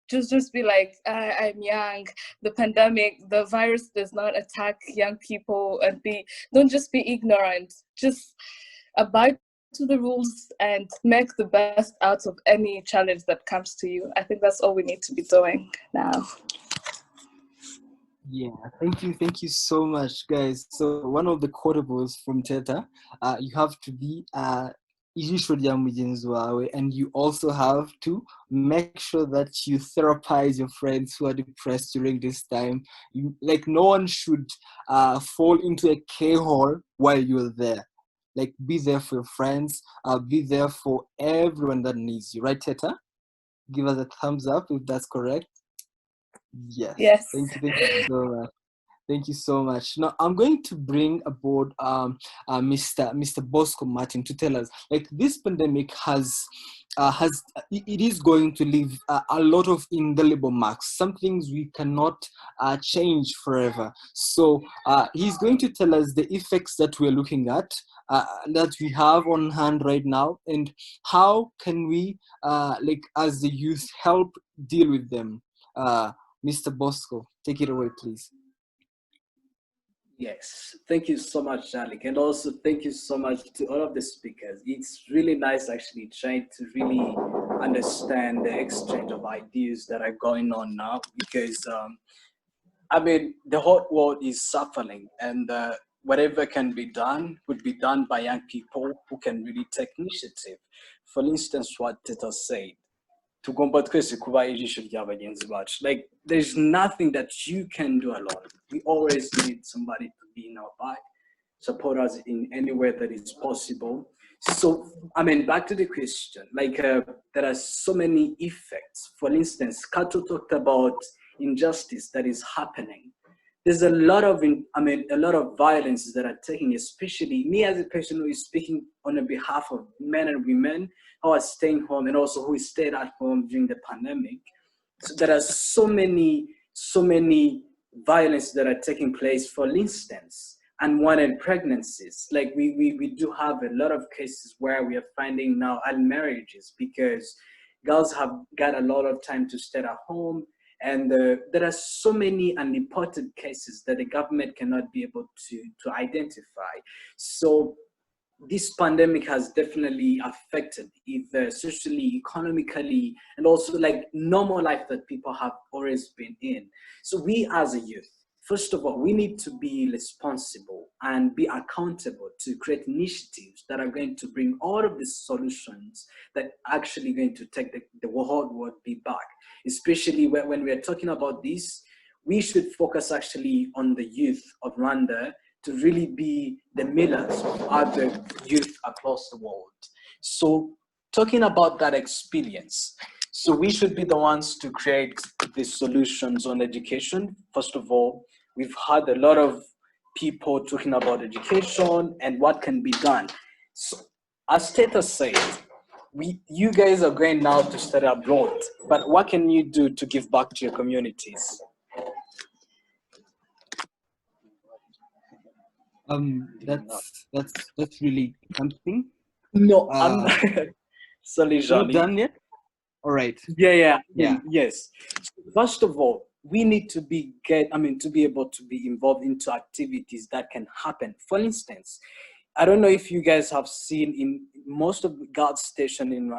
just be like, I'm young, the pandemic, the virus does not attack young people, and don't just be ignorant. Just abide to the rules and make the best out of any challenge that comes to you. I think that's all we need to be doing now. Yeah, thank you so much, guys. So one of the quotables from Teta, you have to be ijisho rya mugenzi wawe, and you also have to make sure that you therapize your friends who are depressed during this time. No one should fall into a K-hole while you're there. Like, be there for your friends, be there for everyone that needs you, right, Teta? Give us a thumbs up if that's correct. Yes. Thank you so much. Thank you so much. Now I'm going to bring aboard Mr. Bosco Martin to tell us, like, this pandemic it is going to leave a lot of indelible marks. Some things we cannot change forever. So he's going to tell us the effects that we're looking at, that we have on hand right now, and how can we, as the youth, help deal with them. Mr. Bosco, take it away, please. Yes, thank you so much, Alec, and also thank you so much to all of the speakers. It's really nice actually trying to really understand the exchange of ideas that are going on now, because the whole world is suffering, and whatever can be done would be done by young people who can really take initiative. For instance, what Teta said, like, there's nothing that you can do alone. We always need somebody to be in our back, support us in any way that is possible. So back to the question, there are so many effects. For instance, Kato talked about injustice that is happening. There's a lot of violence that are taking, especially me as a person who is speaking on the behalf of men and women who are staying home, and also who stayed at home during the pandemic. So there are so many violence that are taking place. For instance, unwanted pregnancies. Like we do have a lot of cases where we are finding now marriages because girls have got a lot of time to stay at home. And there are so many unreported cases that the government cannot be able to identify. So this pandemic has definitely affected either socially, economically, and also like normal life that people have always been in. So we as a youth, first of all, we need to be responsible and be accountable to create initiatives that are going to bring all of these solutions that actually going to take the whole world be back. Especially when we're talking about this, we should focus actually on the youth of Rwanda to really be the millers of other youth across the world. So talking about that experience, so we should be the ones to create the solutions on education. First of all, we've had a lot of people talking about education and what can be done. So as Teta said, you guys are going now to study abroad, but what can you do to give back to your communities? That's really something. No, I'm sorry, Not Johnny. done yet. All right. Yeah. Yeah. Yes. First of all, we need to be able to be involved into activities that can happen. For instance, I don't know if you guys have seen in most of the guard station in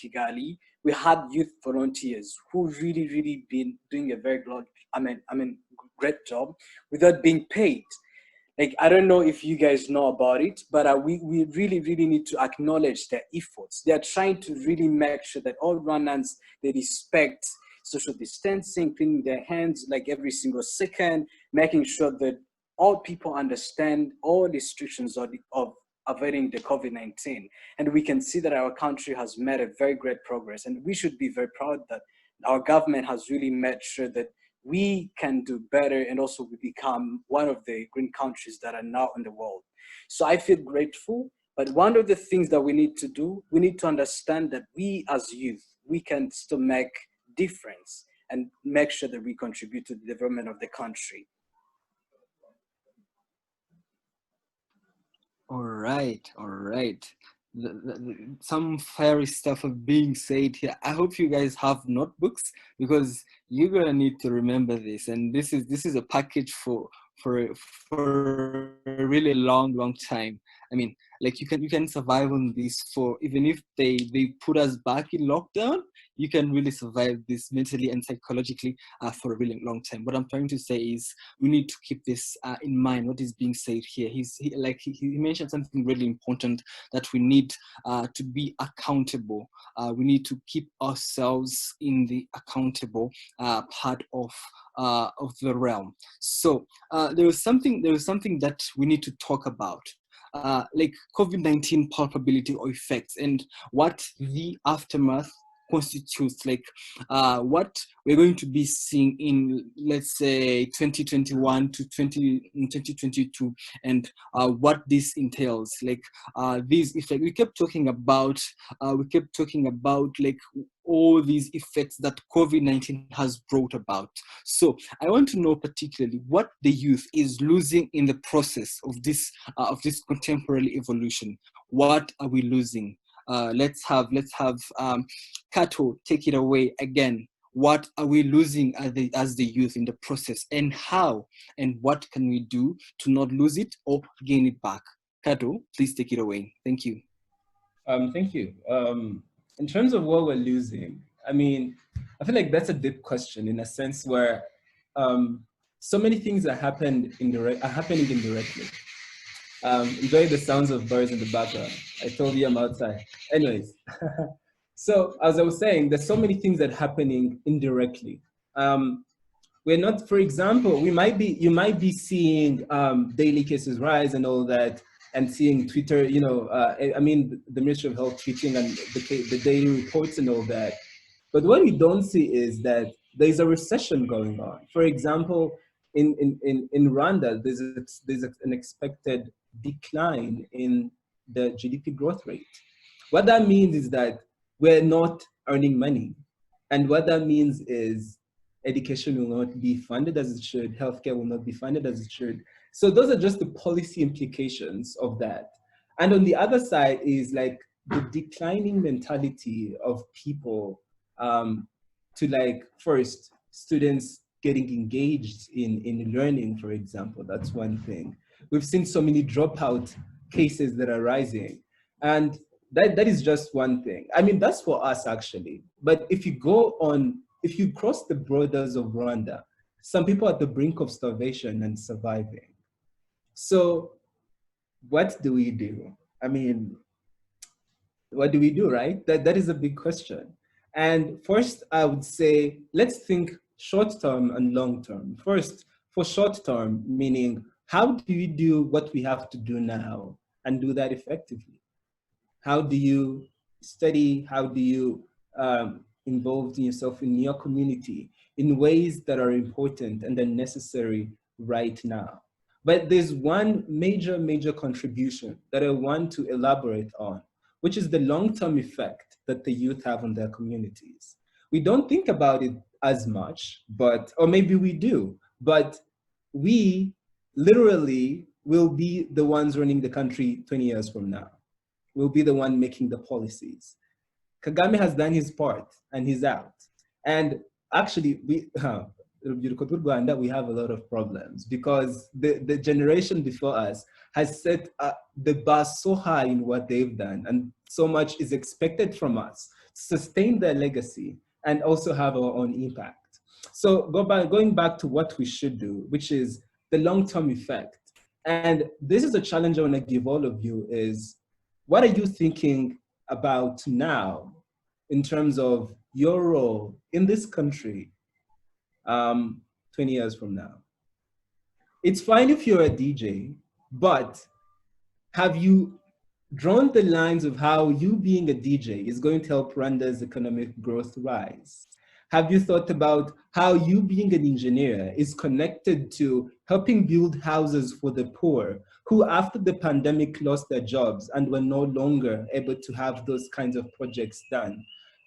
Kigali, we had youth volunteers who really been doing a very good, great job without being paid. Like, I don't know if you guys know about it, but we really need to acknowledge their efforts. They are trying to really make sure that all Rwandans, they respect social distancing, cleaning their hands like every single second, making sure that all people understand all restrictions of avoiding the COVID-19. And we can see that our country has made a very great progress. And we should be very proud that our government has really made sure that we can do better, and also we become one of the green countries that are now in the world. So I feel grateful, but one of the things that we need to do, we need to understand that we as youth, we can still make difference and make sure that we contribute to the development of the country. All right. Some fiery stuff of being said here. I hope you guys have notebooks, because you're gonna need to remember this. And this is a package for a really long time. I mean, like you can survive on this for, even if they put us back in lockdown, you can really survive this mentally and psychologically for a really long time. What I'm trying to say is we need to keep this in mind, what is being said here. He mentioned something really important, that we need to be accountable. We need to keep ourselves in the accountable part of the realm. So there was something that we need to talk about. Like COVID-19 palpability or effects, and what the aftermath constitutes, like what we're going to be seeing in, let's say, 2021 to 2022, and what this entails. Like these effects, we kept talking about like all these effects that COVID-19 has brought about. So I want to know particularly what the youth is losing in the process of this contemporary evolution. What are we losing? Let's have Kato take it away again. What are we losing as the youth in the process, and how, and what can we do to not lose it or gain it back? Kato, please take it away. Thank you. Thank you. In terms of what we're losing, I mean, I feel like that's a deep question, in a sense where so many things are happening indirectly. Enjoy the sounds of birds in the background. I told you I'm outside. Anyways, so as I was saying, there's so many things that are happening indirectly. We're not, for example, you might be seeing daily cases rise and all that, and seeing Twitter, I mean, the Ministry of Health tweeting and the daily reports and all that. But what we don't see is that there's a recession going on. For example, in Rwanda, there's an expected decline in the GDP growth rate. What that means is that we're not earning money. And what that means is education will not be funded as it should, healthcare will not be funded as it should. So those are just the policy implications of that. And on the other side is like the declining mentality of people to, like, first, students getting engaged in learning, for example. That's one thing. We've seen so many dropout cases that are rising. And that is just one thing. I mean, that's for us actually. But if you cross the borders of Rwanda, some people at the brink of starvation and surviving. So what do we do? I mean, what do we do, right? That is a big question. And first, I would say, let's think short term and long term. First, for short term, meaning how do you do what we have to do now and do that effectively? How do you study? How do you involve yourself in your community in ways that are important and are necessary right now? But there's one major contribution that I want to elaborate on, which is the long-term effect that the youth have on their communities. We don't think about it as much, or maybe we do, but we literally will be the ones running the country 20 years from now. We'll be the one making the policies. Kagame has done his part and he's out. And actually, we have a lot of problems because the generation before us has set the bar so high in what they've done, and so much is expected from us to sustain their legacy and also have our own impact. So going back to what we should do, which is the long-term effect. And this is a challenge I want to give all of you is, what are you thinking about now in terms of your role in this country 20 years from now? It's fine if you're a DJ, but have you drawn the lines of how you being a DJ is going to help Rwanda's economic growth rise? Have you thought about how you being an engineer is connected to helping build houses for the poor who after the pandemic lost their jobs and were no longer able to have those kinds of projects done?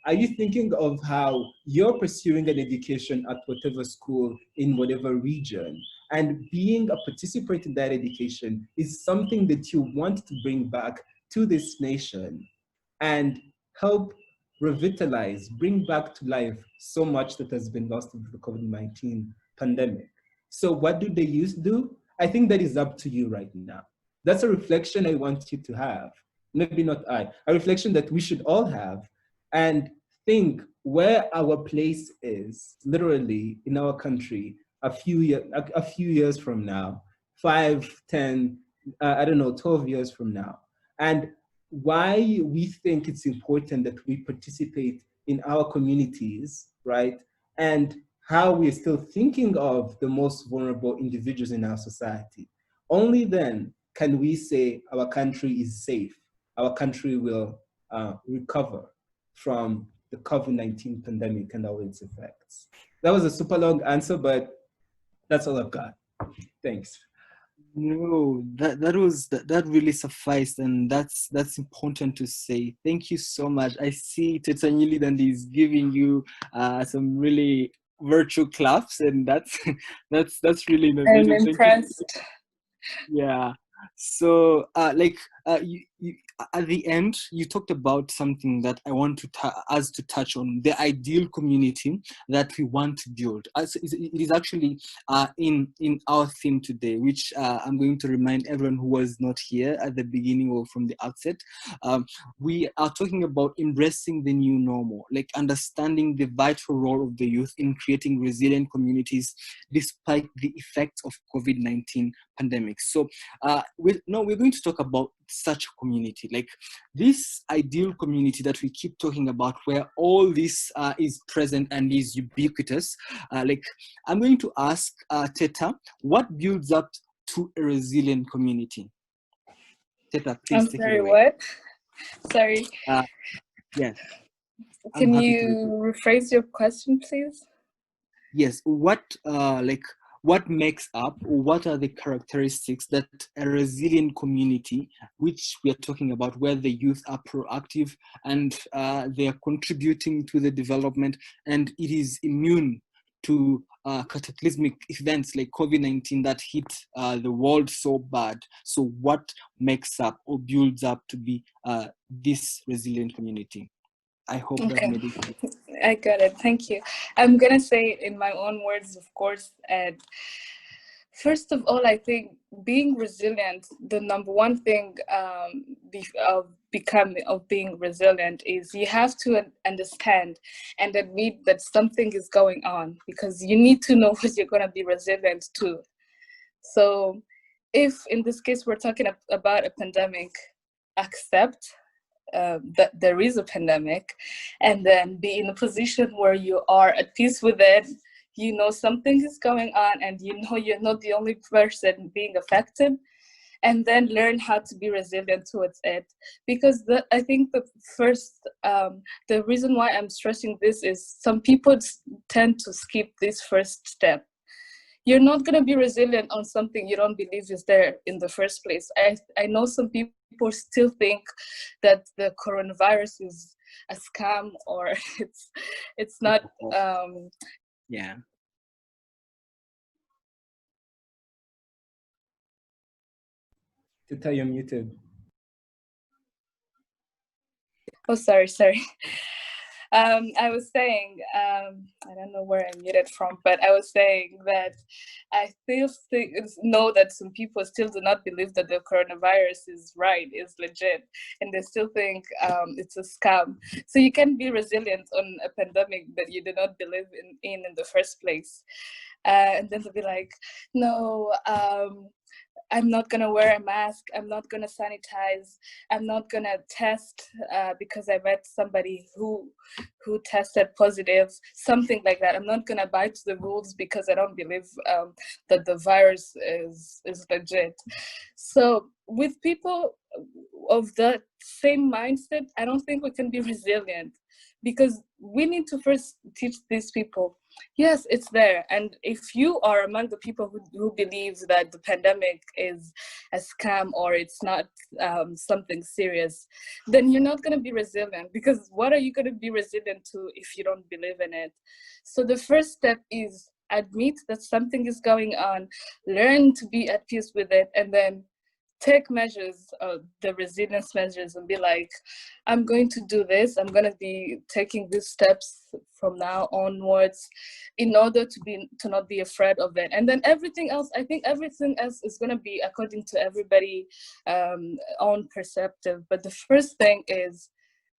Are you thinking of how you're pursuing an education at whatever school in whatever region, and being a participant in that education is something that you want to bring back to this nation and help revitalize, bring back to life so much that has been lost with the COVID-19 pandemic? So what do the youth do? I think that is up to you right now. That's a reflection I want you to have. Maybe not a reflection that we should all have, and think where our place is literally in our country a few years from now, 5, 10, 12 years from now. And why we think it's important that we participate in our communities, right? And how we're still thinking of the most vulnerable individuals in our society. Only then can we say our country is safe, our country will recover from the COVID-19 pandemic and all its effects. That was a super long answer, but that's all I've got. Thanks. No, that really sufficed, and that's important to say. Thank you so much. I see Teta Nyilidan is giving you some really virtual claps, and that's really innovative. I'm impressed. Yeah. So you at the end you talked about something that I want us to touch on, the ideal community that we want to build. It is actually in our theme today, which I'm going to remind everyone who was not here at the beginning or from the outset. We are talking about embracing the new normal, like understanding the vital role of the youth in creating resilient communities despite the effects of COVID-19 pandemic. So we're going to talk about such a community, like this ideal community that we keep talking about, where all this is present and is ubiquitous. Like I'm going to ask Teta, what builds up to a resilient community? Teta, please take it away. What? Sorry. Yes. Can you rephrase your question, please? Yes. What makes up, or what are the characteristics that a resilient community, which we are talking about, where the youth are proactive and they are contributing to the development, and it is immune to cataclysmic events like COVID-19 that hit the world so bad? So what makes up or builds up to be this resilient community? I hope that made it. I got it. Thank you. I'm going to say it in my own words, of course. And first of all, I think being resilient, the number one thing being resilient is you have to understand and admit that something is going on, because you need to know what you're going to be resilient to. So if in this case we're talking about a pandemic, accept that there is a pandemic, and then be in a position where you are at peace with it. You know something is going on, and you know you're not the only person being affected, and then learn how to be resilient towards it. Because I think the first, the reason why I'm stressing this is some people tend to skip this first step. You're not going to be resilient on something you don't believe is there in the first place. I know some people still think that the coronavirus is a scam, or it's not. Yeah. Tita, you're muted. Oh, sorry. I was saying, I don't know where I muted from, but I was saying that I still know that some people still do not believe that the coronavirus is legit, and they still think it's a scam. So you can be resilient on a pandemic that you do not believe in the first place. And then to be like, no, I'm not gonna wear a mask, I'm not gonna sanitize, I'm not gonna test because I met somebody who tested positive, something like that. I'm not gonna abide to the rules because I don't believe that the virus is legit. So with people of that same mindset, I don't think we can be resilient, because we need to first teach these people, yes, it's there. And if you are among the people who believe that the pandemic is a scam or it's not something serious, then you're not going to be resilient, because what are you going to be resilient to if you don't believe in it? So the first step is admit that something is going on, learn to be at peace with it, and then take measures, the resilience measures, and be like, I'm going to do this, I'm going to be taking these steps from now onwards in order to not be afraid of it. And then everything else, I think everything else is going to be according to everybody own perceptive. But the first thing is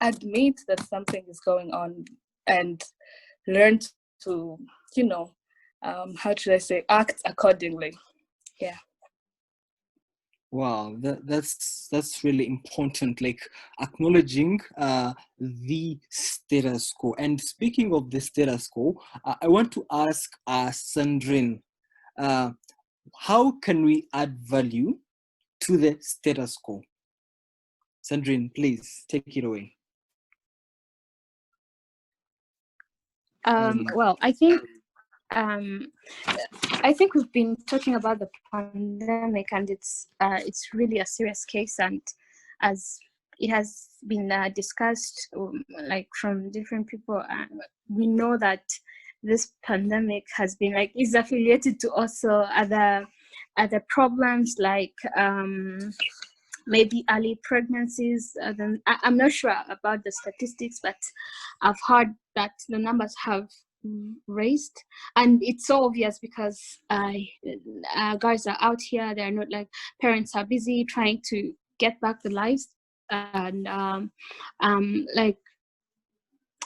admit that something is going on and learn to, how should I say, act accordingly. Yeah. Wow, that's really important, like acknowledging the status quo. And speaking of the status quo, I want to ask Sandrine, how can we add value to the status quo? Sandrine, please take it away. Well, I think we've been talking about the pandemic, and it's really a serious case, and as it has been discussed like from different people, we know that this pandemic has been is affiliated to also other problems, like maybe early pregnancies. Then I'm not sure about the statistics, but I've heard that the numbers have raised, and it's so obvious because guys are out here, they're not, like, parents are busy trying to get back the lives, and like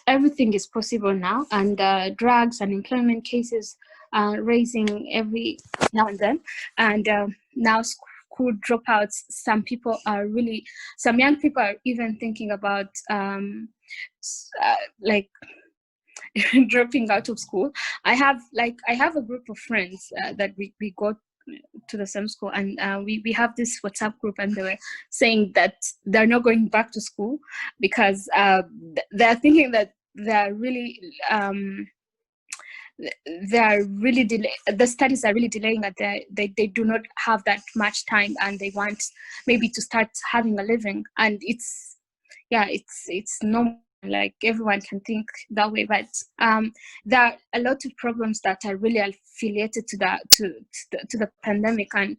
everything is possible now, and drugs and employment cases are raising every now and then, and now school dropouts, some young people are even thinking about like dropping out of school. I have a group of friends that we go to the same school, and we have this WhatsApp group, and they were saying that they're not going back to school because they're thinking that they're really the studies are really delaying, that they do not have that much time, and they want maybe to start having a living. And it's normal, like everyone can think that way, but there are a lot of problems that are really affiliated to the pandemic. And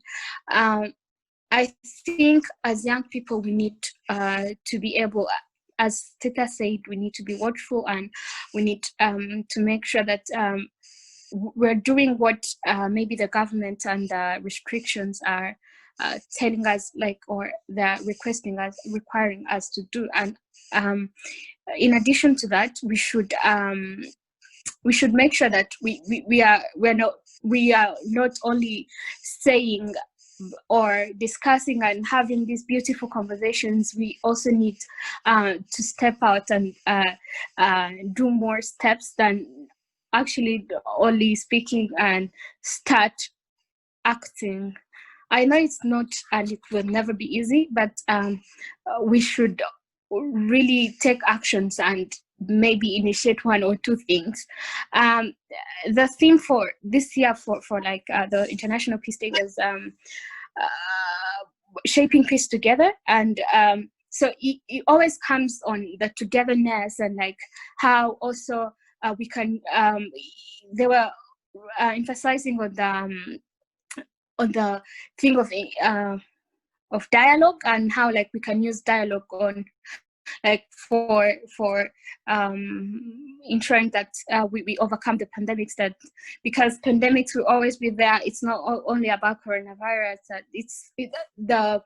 I think as young people, we need to be able, as Tita said, we need to be watchful, and we need to make sure that we're doing what maybe the government and the restrictions are telling us, like, or they're requiring us to do. And in addition to that, we should make sure that we are not only saying or discussing and having these beautiful conversations. We also need to step out and do more steps than actually only speaking, and start acting. I know it's not, and it will never be easy, but we should really take actions and maybe initiate one or two things. The theme for this year for like the International Peace Day was shaping peace together, and so it always comes on the togetherness, and like how also we can they were emphasizing on the thing of dialogue, and how like we can use dialogue on like for ensuring that we overcome the pandemics, that because pandemics will always be there. It's not only about coronavirus, the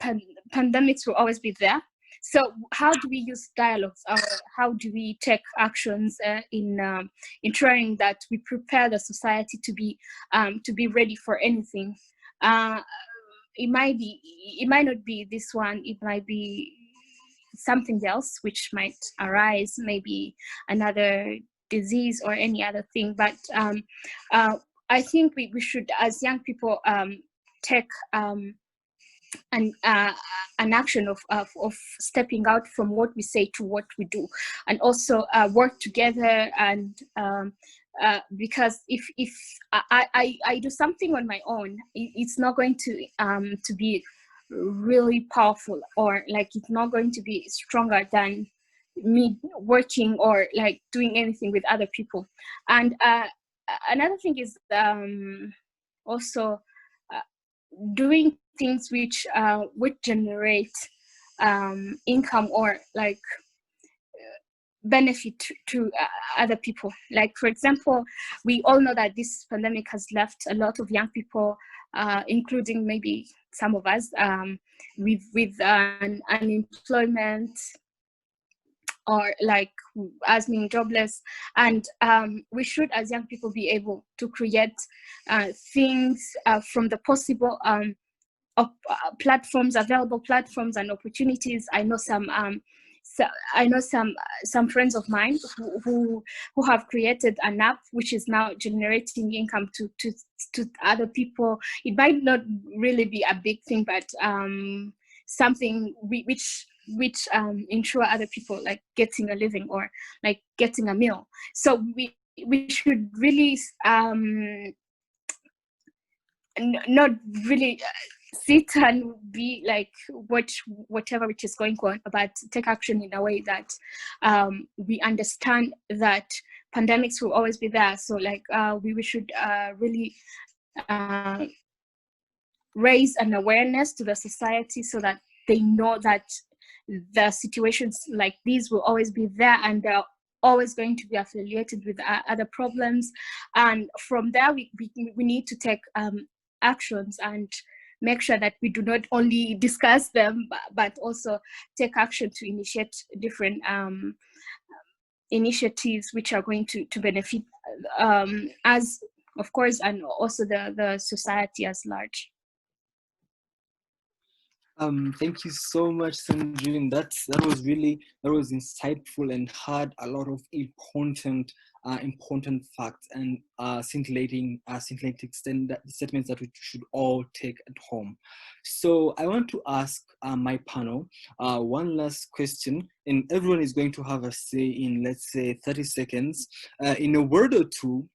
pandemics will always be there. So how do we use dialogues, or how do we take actions in ensuring that we prepare the society to be ready for anything? It might not be this one, it might be something else which might arise, maybe another disease or any other thing. But I think we should, as young people, take an action of stepping out from what we say to what we do, and also work together. And because if I do something on my own, it's not going to be really powerful, or like it's not going to be stronger than me working or like doing anything with other people. And another thing is also doing things which would generate income, or like benefit to other people. Like, for example, we all know that this pandemic has left a lot of young people, including maybe some of us, with unemployment, or like as being jobless. And we should, as young people, be able to create things from the possible platforms, available platforms and opportunities. I know some friends of mine who have created an app which is now generating income to other people. It might not really be a big thing, but something which ensure other people like getting a living, or like getting a meal. So we should really not really sit and be like whatever which is going on, but take action in a way that we understand that pandemics will always be there. So like we should really raise an awareness to the society, so that they know that the situations like these will always be there, and they're always going to be affiliated with other problems. And from there we need to take actions and make sure that we do not only discuss them, but also take action to initiate different initiatives which are going to benefit us, of course, and also the society as large. Thank you so much, Sandrine. That was insightful and had a lot of important facts and scintillating statements that we should all take at home. So I want to ask my panel one last question, and everyone is going to have a say in, let's say, 30 seconds. In a word or two,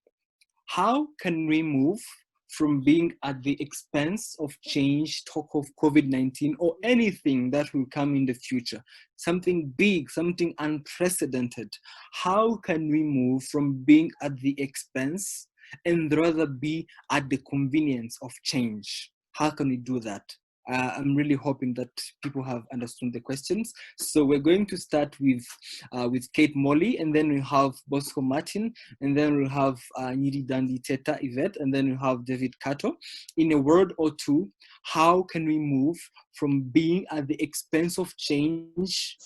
how can we move from being at the expense of change, talk of COVID-19, or anything that will come in the future, something big, something unprecedented? How can we move from being at the expense and rather be at the convenience of change? How can we do that? I'm really hoping that people have understood the questions. So we're going to start with Kate Molly, and then we have Bosco Martin, and then we'll have Nyiri Dandi Teta Yvette, and then we'll have David Kato. In a word or two, how can we move from being at the expense of change,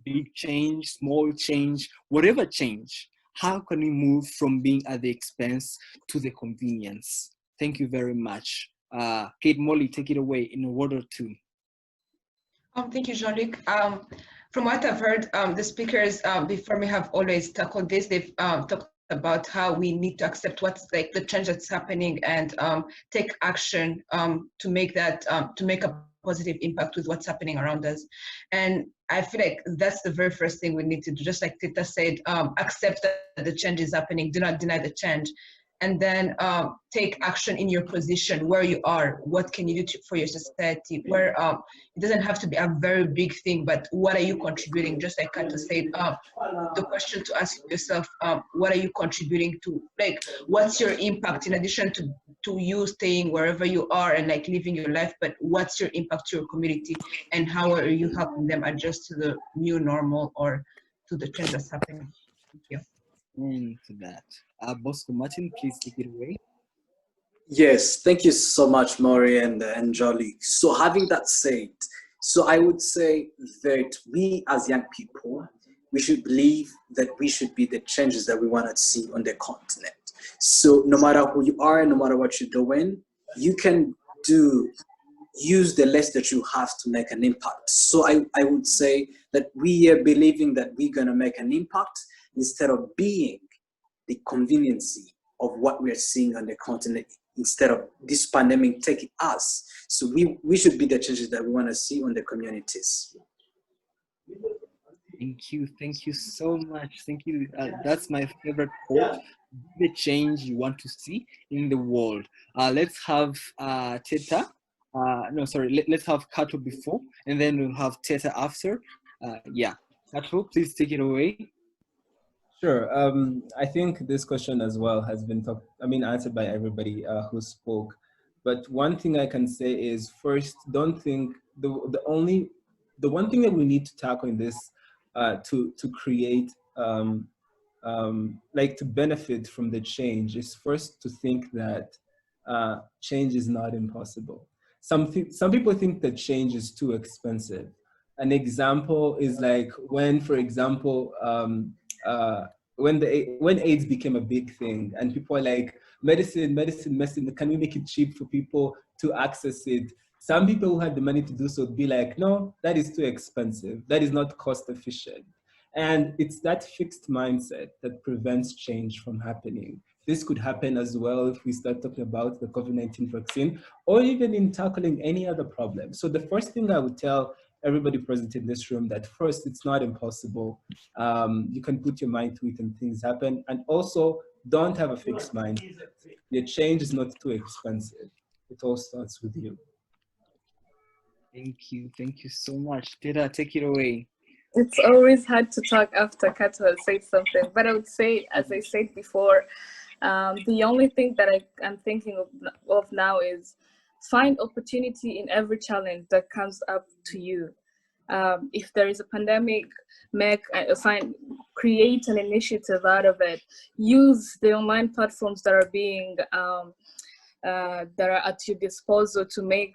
big change, small change, whatever change? How can we move from being at the expense to the convenience? Thank you very much. Kate Molly, take it away in a word or two. Thank you, Jean-Luc. From what I've heard, the speakers before me have always tackled this. They've talked about how we need to accept what's like the change that's happening and take action to make that to make a positive impact with what's happening around us. And I feel like that's the very first thing we need to do. Just like Tita said, accept that the change is happening. Do not deny the change. And then take action in your position, where you are. What can you do for your society? Where it doesn't have to be a very big thing, but what are you contributing? Just like Kato said, the question to ask yourself, what are you contributing to? Like, what's your impact in addition to you staying wherever you are and like living your life, but what's your impact to your community, and how are you helping them adjust to the new normal or to the change that's happening? Thank you. Into that. Bosco Martin, please take it away. Yes, thank you so much, Maury and Jolly. So having that said, so I would say that we as young people, we should believe that we should be the changes that we want to see on the continent. So no matter who you are, no matter what you're doing, you can use the less that you have to make an impact. So I would say that we are believing that we're going to make an impact instead of being the conveniency of what we're seeing on the continent, instead of this pandemic taking us. So we should be the changes that we want to see on the communities. Thank you so much. Thank you. That's my favorite quote. The change you want to see in the world. Let's have Teta. Let's have Kato before, and then we'll have Teta after. Kato, please take it away. Sure. I think this question as well has been answered by everybody who spoke. But one thing I can say is, first, don't think the one thing that we need to tackle in this to create to benefit from the change is first to think that change is not impossible. Some people think that change is too expensive. An example is like when, for example, when AIDS became a big thing and people are like, medicine, can we make it cheap for people to access it? Some people who had the money to do so would be like, no, that is too expensive. That is not cost efficient. And it's that fixed mindset that prevents change from happening. This could happen as well if we start talking about the COVID-19 vaccine, or even in tackling any other problem. So the first thing I would tell everybody present in this room, that first, it's not impossible. You can put your mind to it and things happen. And also, don't have a fixed mindset. Your change is not too expensive. It all starts with you. Thank you so much. Teta, take it away. It's always hard to talk after Kato has said something, but I would say, as I said before, the only thing that I'm thinking of now is find opportunity in every challenge that comes up to you. If there is a pandemic, create an initiative out of it. Use the online platforms that are being that are at your disposal to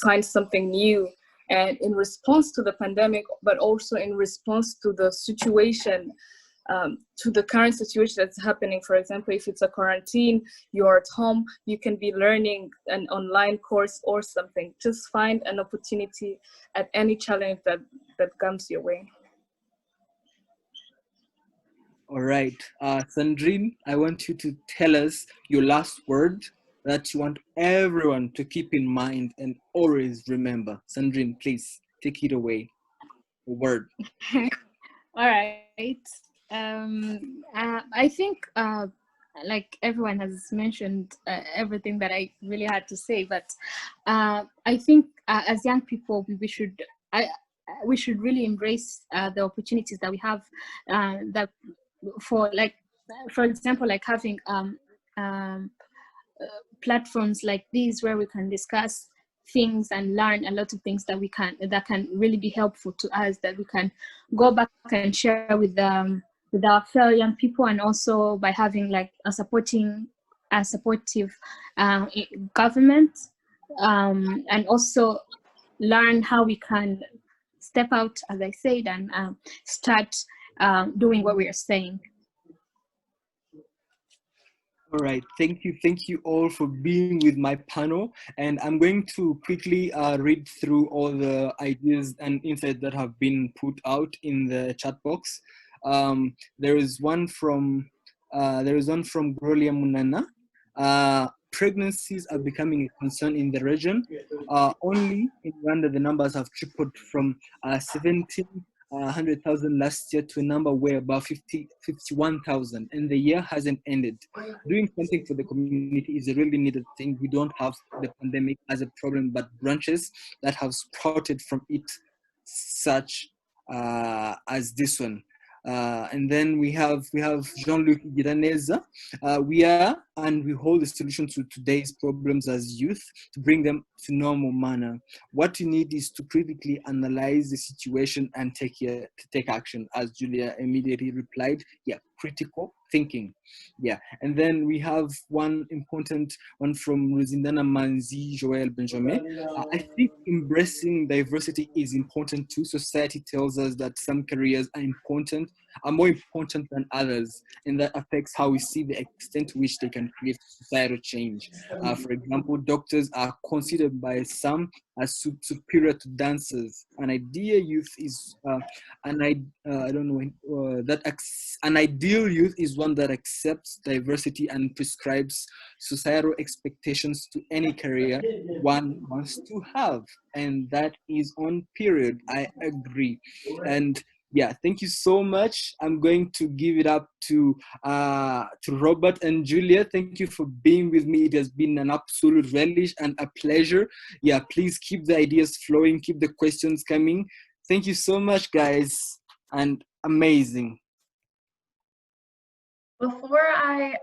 find something new. And in response to the pandemic, but also in response to the situation, to the current situation that's happening. For example, if it's a quarantine, you're at home, you can be learning an online course or something. Just find an opportunity at any challenge that comes your way. All right, Sandrine, I want you to tell us your last word that you want everyone to keep in mind and always remember. Sandrine, please take it away. A word. All right. I think like everyone has mentioned everything that I really had to say, but I think as young people we should really embrace the opportunities that we have, that for example, like having platforms like these where we can discuss things and learn a lot of things that can really be helpful to us, that we can go back and share with our fellow young people, and also by having like a supportive government, and also learn how we can step out, as I said, and start doing what we are saying. All right, thank you all for being with my panel. And I'm going to quickly read through all the ideas and insights that have been put out in the chat box. There is one from Gloria Munana. Pregnancies are becoming a concern in the region. Only in Rwanda, the numbers have tripled from 100,000 last year to a number way above 51,000, and the year hasn't ended. Doing something for the community is a really needed thing. We don't have the pandemic as a problem, but branches that have sprouted from it, such as this one. And then we have Jean-Luc Giraneza. We hold the solution to today's problems as youth to bring them to normal manner. What you need is to critically analyze the situation and take action, as Julia immediately replied. Yeah, critical thinking. Yeah, and then we have one important one from Rosindana Manzi Joel Benjamin. I think embracing diversity is important too. Society tells us that some careers are more important than others, and that affects how we see the extent to which they can create societal change. For example, doctors are considered by some as superior to dancers. An ideal youth is an ideal youth is one that accepts diversity and prescribes societal expectations to any career one wants to have, and that is on period. I agree. And yeah, thank you so much. I'm going to give it up to Robert and Julia. Thank you for being with me. It has been an absolute relish and a pleasure. Yeah, please keep the ideas flowing, keep the questions coming. Thank you so much, guys, and amazing. Before I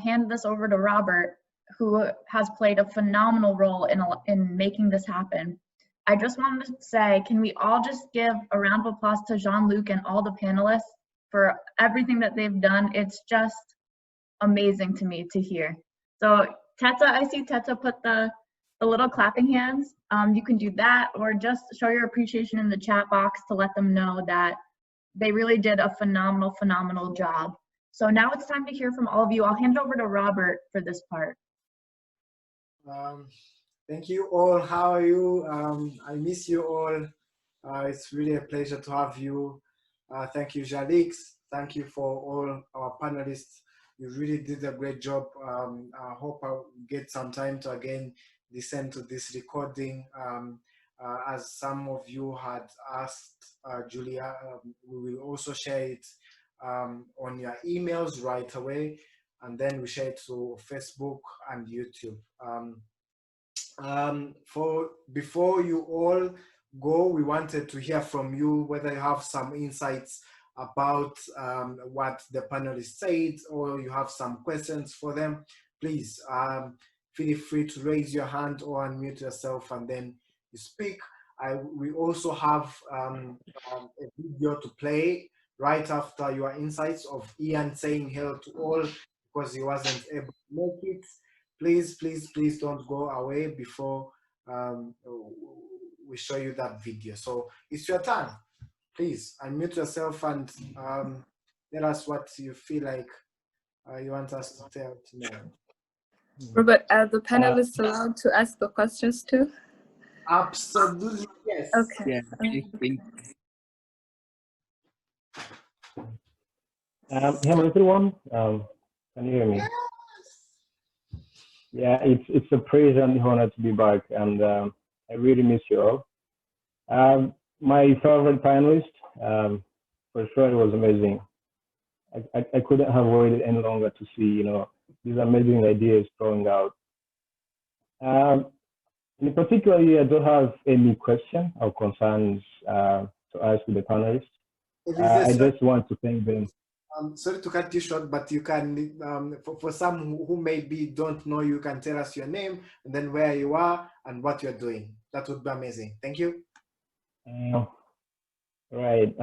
hand this over to Robert, who has played a phenomenal role in making this happen, I just wanted to say, can we all just give a round of applause to Jean-Luc and all the panelists for everything that they've done? It's just amazing to me to hear. So Teta, I see Teta put the little clapping hands. You can do that, or just show your appreciation in the chat box to let them know that they really did a phenomenal job. So now it's time to hear from all of you. I'll hand it over to Robert for this part. Thank you all. How are you? I miss you all. It's really a pleasure to have you. Thank you, Jalix. Thank you for all our panelists. You really did a great job. I hope I'll get some time to again listen to this recording. As some of you had asked Julia, we will also share it on your emails right away, and then we share it to Facebook and YouTube. Before you all go, we wanted to hear from you whether you have some insights about what the panelists said, or you have some questions for them. Please feel free to raise your hand or unmute yourself and then you speak. We also have a video to play right after your insights of Ian saying hello to all because he wasn't able to make it. Please don't go away before we show you that video. So it's your turn. Please unmute yourself and tell us what you feel like you want us to tell tomorrow. Robert, are the panelists allowed to ask the questions too? Absolutely, yes. Okay. Yeah. Hello everyone. Can you hear me? Yeah, it's a praise and honor to be back, and I really miss you all. My favorite panelist, for sure, it was amazing. I couldn't have waited any longer to see, these amazing ideas flowing out. In particular, I don't have any question or concerns to ask the panelists. I just want to thank them. Sorry to cut you short, but you can, for some who maybe don't know, you can tell us your name and then where you are and what you're doing. That would be amazing. Thank you. Right.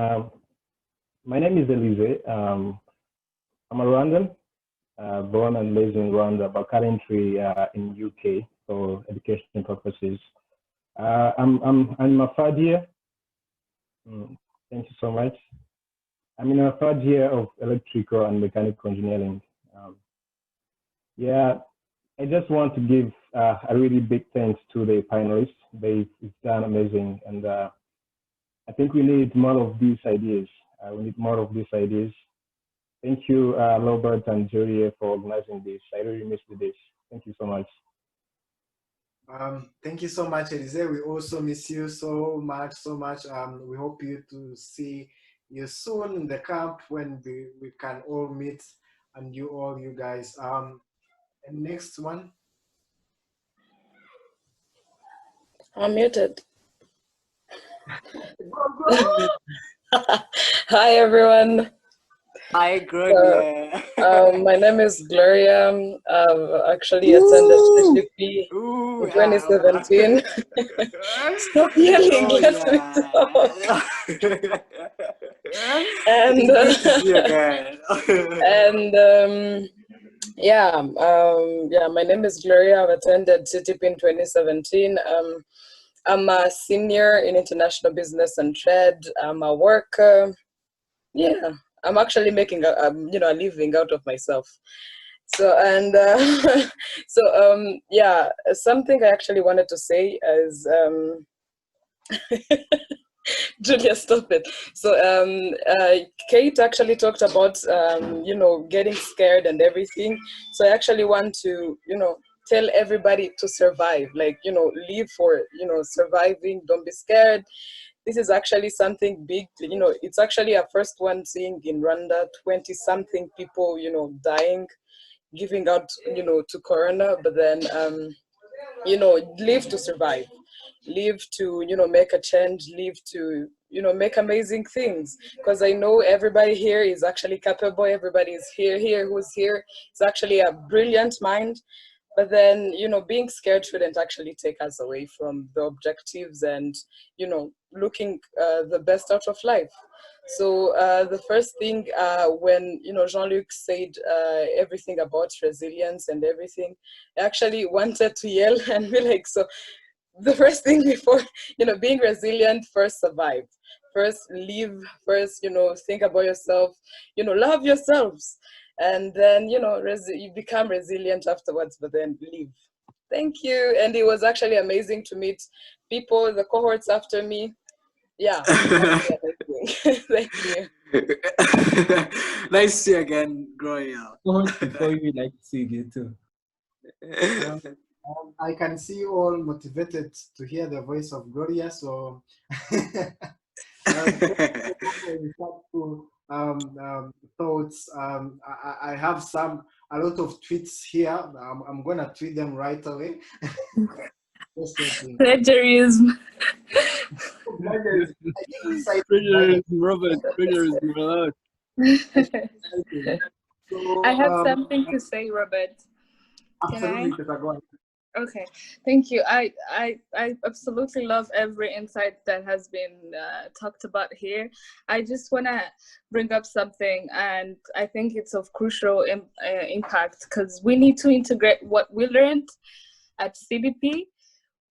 My name is Elise. I'm a Rwandan, born and raised in Rwanda, but currently in UK for education purposes. I'm a third year. Thank you so much. I'm in a third year of electrical and mechanical engineering. Yeah, I just want to give a really big thanks to the panelists. They've done amazing, and I think we need more of these ideas. We need more of these ideas. Thank you, Robert and Julia, for organizing this. I really missed this. Thank you so much. Thank you so much, Elise. We also miss you so much, so much. We hope to see you soon in the camp when we can all meet, and you guys. And next one. I'm muted. Hi, everyone. Hi, Gloria. My name is Gloria. I've actually attended CTP in 2017. Stop yelling, let me talk. My name is Gloria. I've attended CTP in 2017. I'm a senior in international business and trade. I'm a worker. I'm actually making a living out of myself. So something I actually wanted to say is Julia, stop it. So Kate actually talked about getting scared and everything. So I actually want to tell everybody to survive, live for surviving. Don't be scared. This is actually something big. It's actually a first one seeing in Rwanda 20-something people dying, giving out to corona, but then live to survive, live to make a change, live to make amazing things, because I know everybody here is actually capable. Everybody is here who's here is actually a brilliant mind. But then, being scared shouldn't actually take us away from the objectives and, looking the best out of life. So the first thing, when, Jean-Luc said everything about resilience and everything, I actually wanted to yell and be like, so the first thing before, being resilient, first survive. First live, first, think about yourself, love yourselves. And then, you become resilient afterwards, but then leave. Thank you. And it was actually amazing to meet people, the cohorts after me. Yeah. Thank you. Nice to see you again, Gloria. Before you like to see you too. I can see you all motivated to hear the voice of Gloria. So thoughts. I have a lot of tweets here. I'm gonna tweet them right away. Plagiarism. Plagiarism, Robert. Plagiarism, allowed. I have something to say, Robert. Absolutely, go ahead. Okay, thank you. I absolutely love every insight that has been talked about here. I just want to bring up something, and I think it's of crucial impact, because we need to integrate what we learned at CTP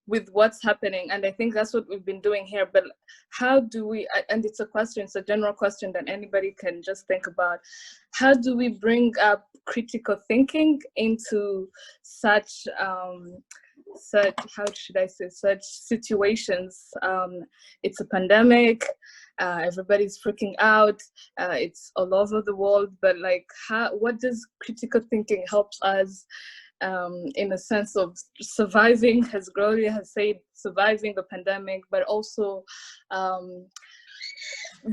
with what's happening, and I think that's what we've been doing here. But how do we, and it's a question, it's a general question that anybody can just think about, how do we bring up critical thinking into such how should I say, such situations? It's a pandemic, everybody's freaking out, it's all over the world, but what does critical thinking help us in a sense of surviving, as Gloria has said, surviving the pandemic, but also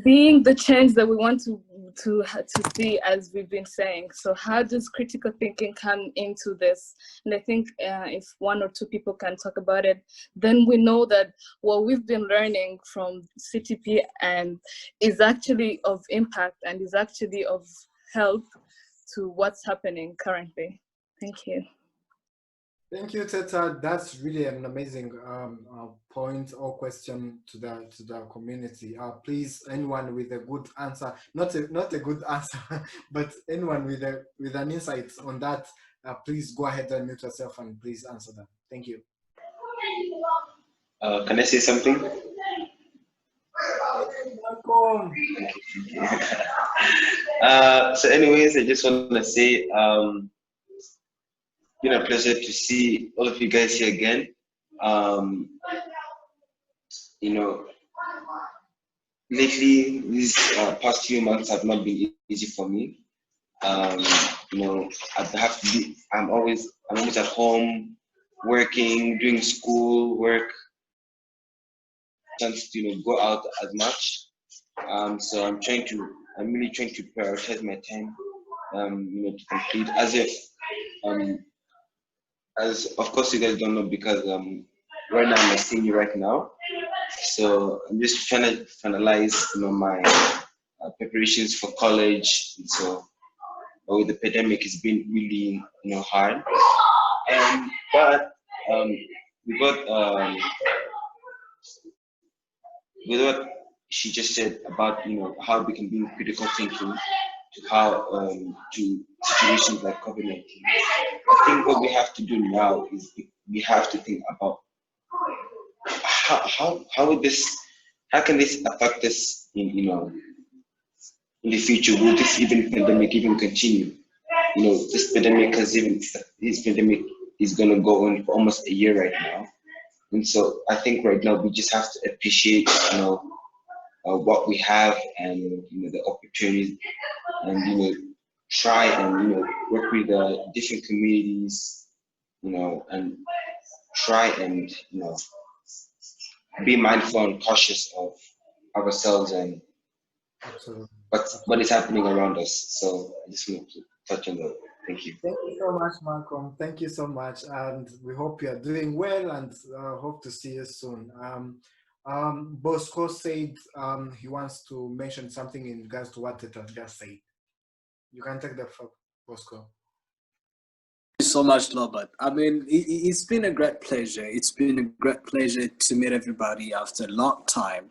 being the change that we want to see, as we've been saying. So how does critical thinking come into this? And I think if one or two people can talk about it, then we know that what we've been learning from CTP and is actually of impact and is actually of help to what's happening currently. Thank you. Thank you, Teta. That's really an amazing point or question to the community. Please, anyone with a good answer, not a good answer, but anyone with an insight on that, please go ahead and mute yourself and please answer that. Thank you. Can I say something? So anyways, I just want to say, been a pleasure to see all of you guys here again. You know, lately, these past few months have not been easy for me. You know, I have to be, I'm always at home, working, doing school work, chance to, you know, go out as much. So I'm really trying to prioritize my time, you know, to complete as of course you guys don't know because right now I'm a senior right now. So I'm just trying to finalize, you know, my preparations for college. And so with the pandemic, it's been really, you know, hard. But we got with what she just said about, you know, how we can be critical thinking to how to situations like COVID-19. I think what we have to do now is we have to think about how can this affect us in, you know, in the future. Will this pandemic even continue? You know, this pandemic is gonna go on for almost a year right now. And so I think right now we just have to appreciate, you know, what we have and, you know, the opportunities, and, you know, try and, you know, work with the different communities, you know, and try and, you know, be mindful and cautious of ourselves and what is happening around us. So I just want to touch on that. Thank you. Thank you so much, Malcolm. Thank you so much, and we hope you are doing well, and hope to see you soon. Bosco said he wants to mention something in regards to what Teta just said. You can take the floor, Bosco. Thank you so much, Robert. I mean, it's been a great pleasure. It's been a great pleasure to meet everybody after a long time.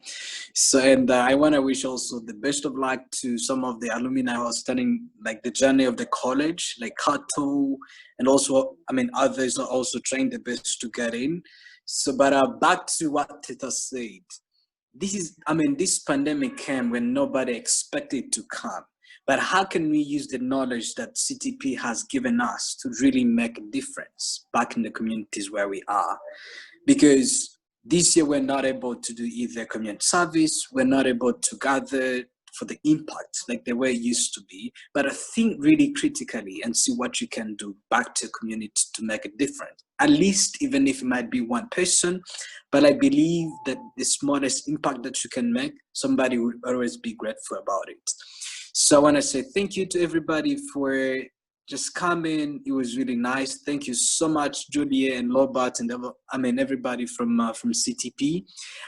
So, and I want to wish also the best of luck to some of the alumni who are starting like the journey of the college, like Kato, and also, I mean, others are also trying their best to get in. So, but back to what Teta said. This pandemic came when nobody expected it to come. But how can we use the knowledge that CTP has given us to really make a difference back in the communities where we are? Because this year we're not able to do either community service, we're not able to gather for the impact like the way it used to be. But I think really critically and see what you can do back to the community to make a difference. At least even if it might be one person, but I believe that the smallest impact that you can make, somebody would always be grateful about it. So I want to say thank you to everybody for just coming. It was really nice. Thank you so much, Julia and Robert, and everybody from CTP.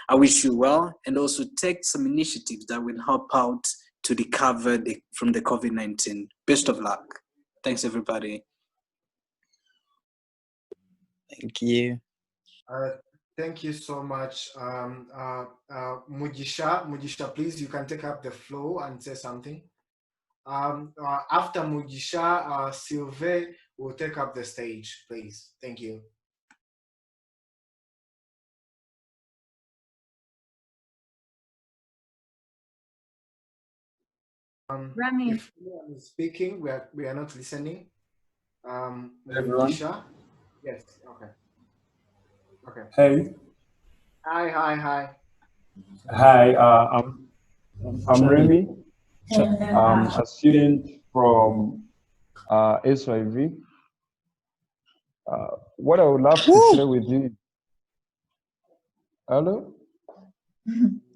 I wish you well, and also take some initiatives that will help out to recover from the COVID-19. Best of luck. Thanks, everybody. Thank you. Thank you so much. Mujisha, please, you can take up the floor and say something. After Mujisha, Sylvain will take up the stage, please. Thank you. Remy. If anyone is speaking, we are not listening. Everyone? Mujisha? Yes, okay. Okay. Hey. Hi. Hi, I'm Remy. I'm a student from SYV. What I would love to share with you. Hello?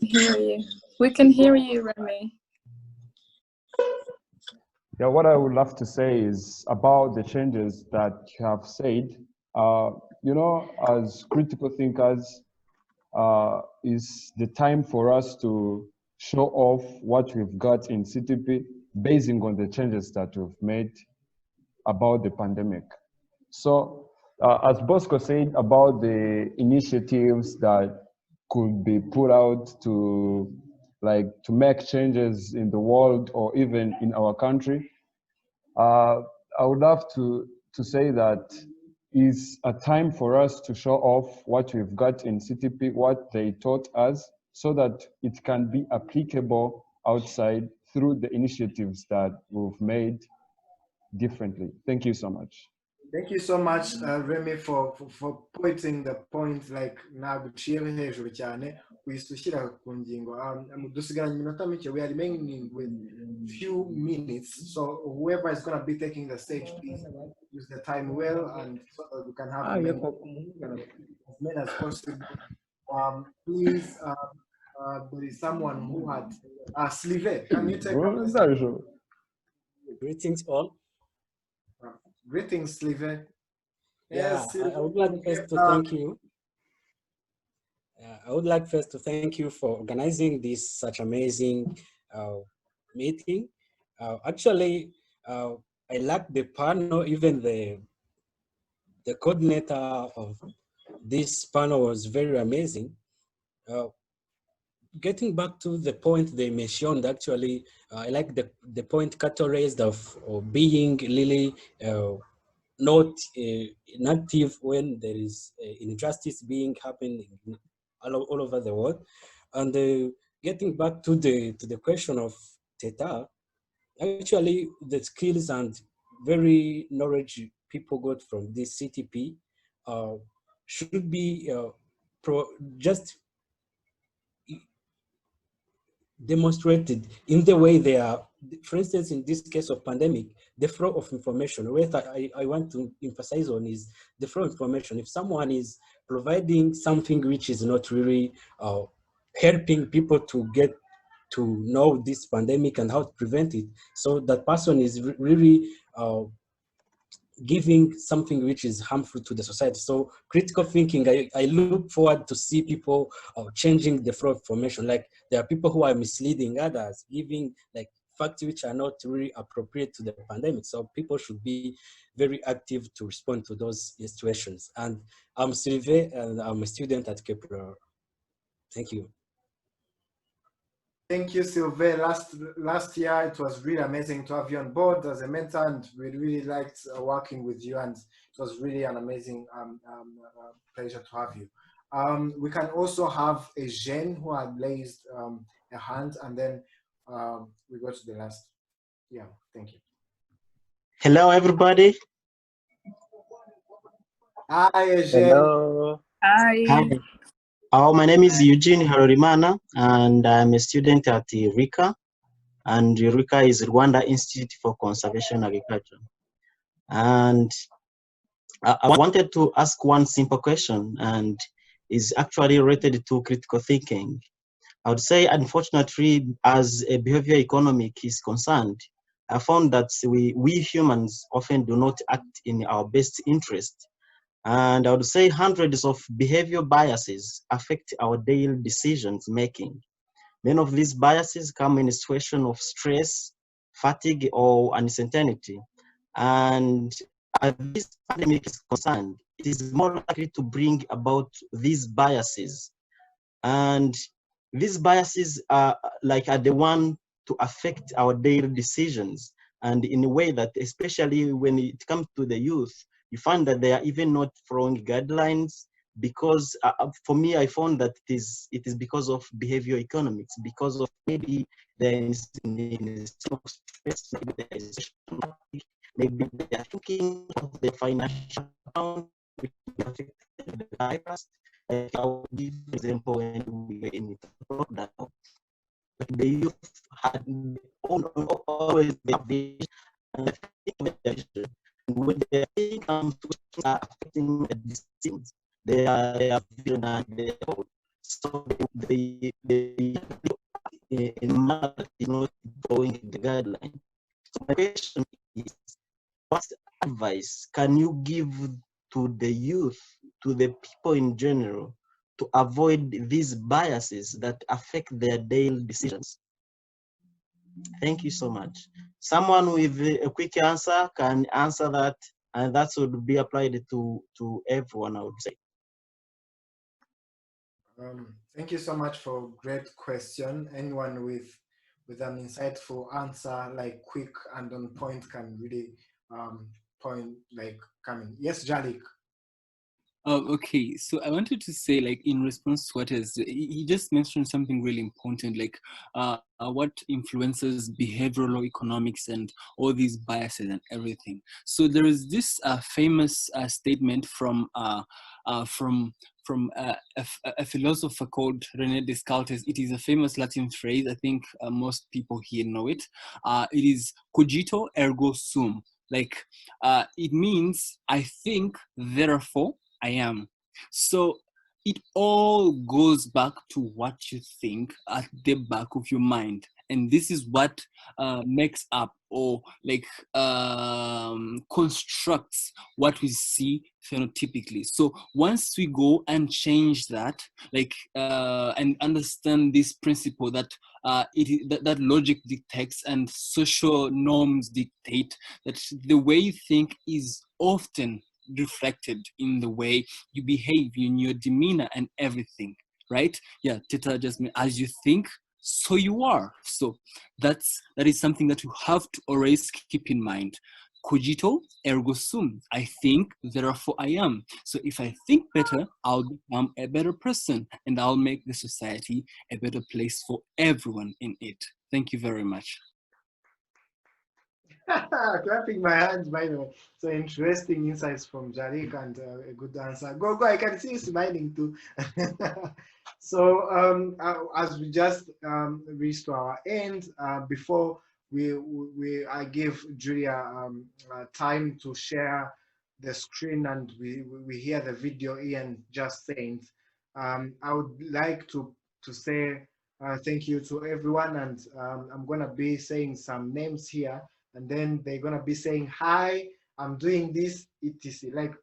Hear you. We can hear you, Remy. Yeah, what I would love to say is about the changes that you have said. You know, as critical thinkers, is the time for us to show off what we've got in CTP basing on the changes that we've made about the pandemic. So as Bosco said about the initiatives that could be put out to make changes in the world or even in our country, I would love to say that is a time for us to show off what we've got in CTP, what they taught us, so that it can be applicable outside through the initiatives that we've made differently. Thank you so much. Thank you so much, Remy, for pointing the point like naguciye hejuru cyane wishyira ku ngingo. Dusigaranye iminota mike. We are remaining with few minutes, so whoever is going to be taking the stage, please use the time well, and so that we can have as many as possible. Please, there is someone who had Slive. Can you take up? Greetings all. Greetings, Slive. Yeah, I would like first to thank you. I would like first to thank you for organizing this such amazing meeting. Actually, I like the panel, even the coordinator of this panel was very amazing. Getting back to the point they mentioned, actually, I like the point Kato raised of being really not inactive when there is injustice being happening all over the world. And getting back to the question of Teta, actually the skills and very knowledge people got from this CTP should be just demonstrated in the way they are. For instance, in this case of pandemic, the flow of information, what I want to emphasize on is the flow of information. If someone is providing something which is not really helping people to get to know this pandemic and how to prevent it, so that person is really giving something which is harmful to the society. So critical thinking, I look forward to see people changing the flow of information. Like there are people who are misleading others, giving like facts which are not really appropriate to the pandemic. So people should be very active to respond to those situations. And I'm Sylvain, and I'm a student at Kepler. Thank you. Thank you, Sylvain. Last year, it was really amazing to have you on board as a mentor, and we really liked working with you, and it was really an amazing pleasure to have you. We can also have a Jean who had raised a hand, and then we go to the last. Yeah, thank you. Hello, everybody. Hi, Jean. Hello. Hi. My name is Eugene Harorimana, and I'm a student at RICA, and RICA is Rwanda Institute for Conservation Agriculture. And I wanted to ask one simple question, and is actually related to critical thinking. I would say, unfortunately, as a behavior economic is concerned, I found that we humans often do not act in our best interest. And I would say hundreds of behavior biases affect our daily decisions making. Many of these biases come in a situation of stress, fatigue, or uncertainty. And as this pandemic is concerned, it is more likely to bring about these biases. And these biases are the one to affect our daily decisions. And in a way that, especially when it comes to the youth, you find that they are even not following guidelines, because for me, I found that it is because of behavior economics, because of maybe they're in of stress, maybe they are thinking of the financial account, which affect the virus. Like I will give an example when we were in lockdown. The youth had always their vision, and when their income are affecting the decisions, they are vision and they hold. So they in manner that is not following the guideline. So my question is, what advice can you give to the youth, to the people in general, to avoid these biases that affect their daily decisions? Thank you so much. Someone with a quick answer can answer that, and that would be applied to everyone, I would say. Thank you so much for a great question. Anyone with an insightful answer, like quick and on point, can really point like coming. Yes, Jalik. Oh, okay. So I wanted to say, like, in response to what he just mentioned something really important, like what influences behavioral economics and all these biases and everything. So there is this famous statement from a philosopher called René Descartes. It is a famous Latin phrase. I think most people here know it. It is cogito ergo sum. Like, it means I think, therefore I am. So it all goes back to what you think at the back of your mind. And this is what makes up or like constructs what we see phenotypically. So once we go and change that, like and understand this principle that that logic dictates and social norms dictate, that the way you think is often reflected in the way you behave, in your demeanor and everything, right? Yeah, Teta just meant as you think, so you are. So that is something that you have to always keep in mind. Cogito ergo sum. I think, therefore I am. So if I think better, I'll become a better person and I'll make the society a better place for everyone in it. Thank you very much. Clapping my hands, by the way. So interesting insights from Jalik and a good answer. Go, I can see you smiling too. So as we just reached to our end, before I give Julia time to share the screen and we hear the video Ian just saying, I would like to say thank you to everyone, and I'm gonna be saying some names here, and then they're gonna be saying, hi, I'm doing this, etc. Like,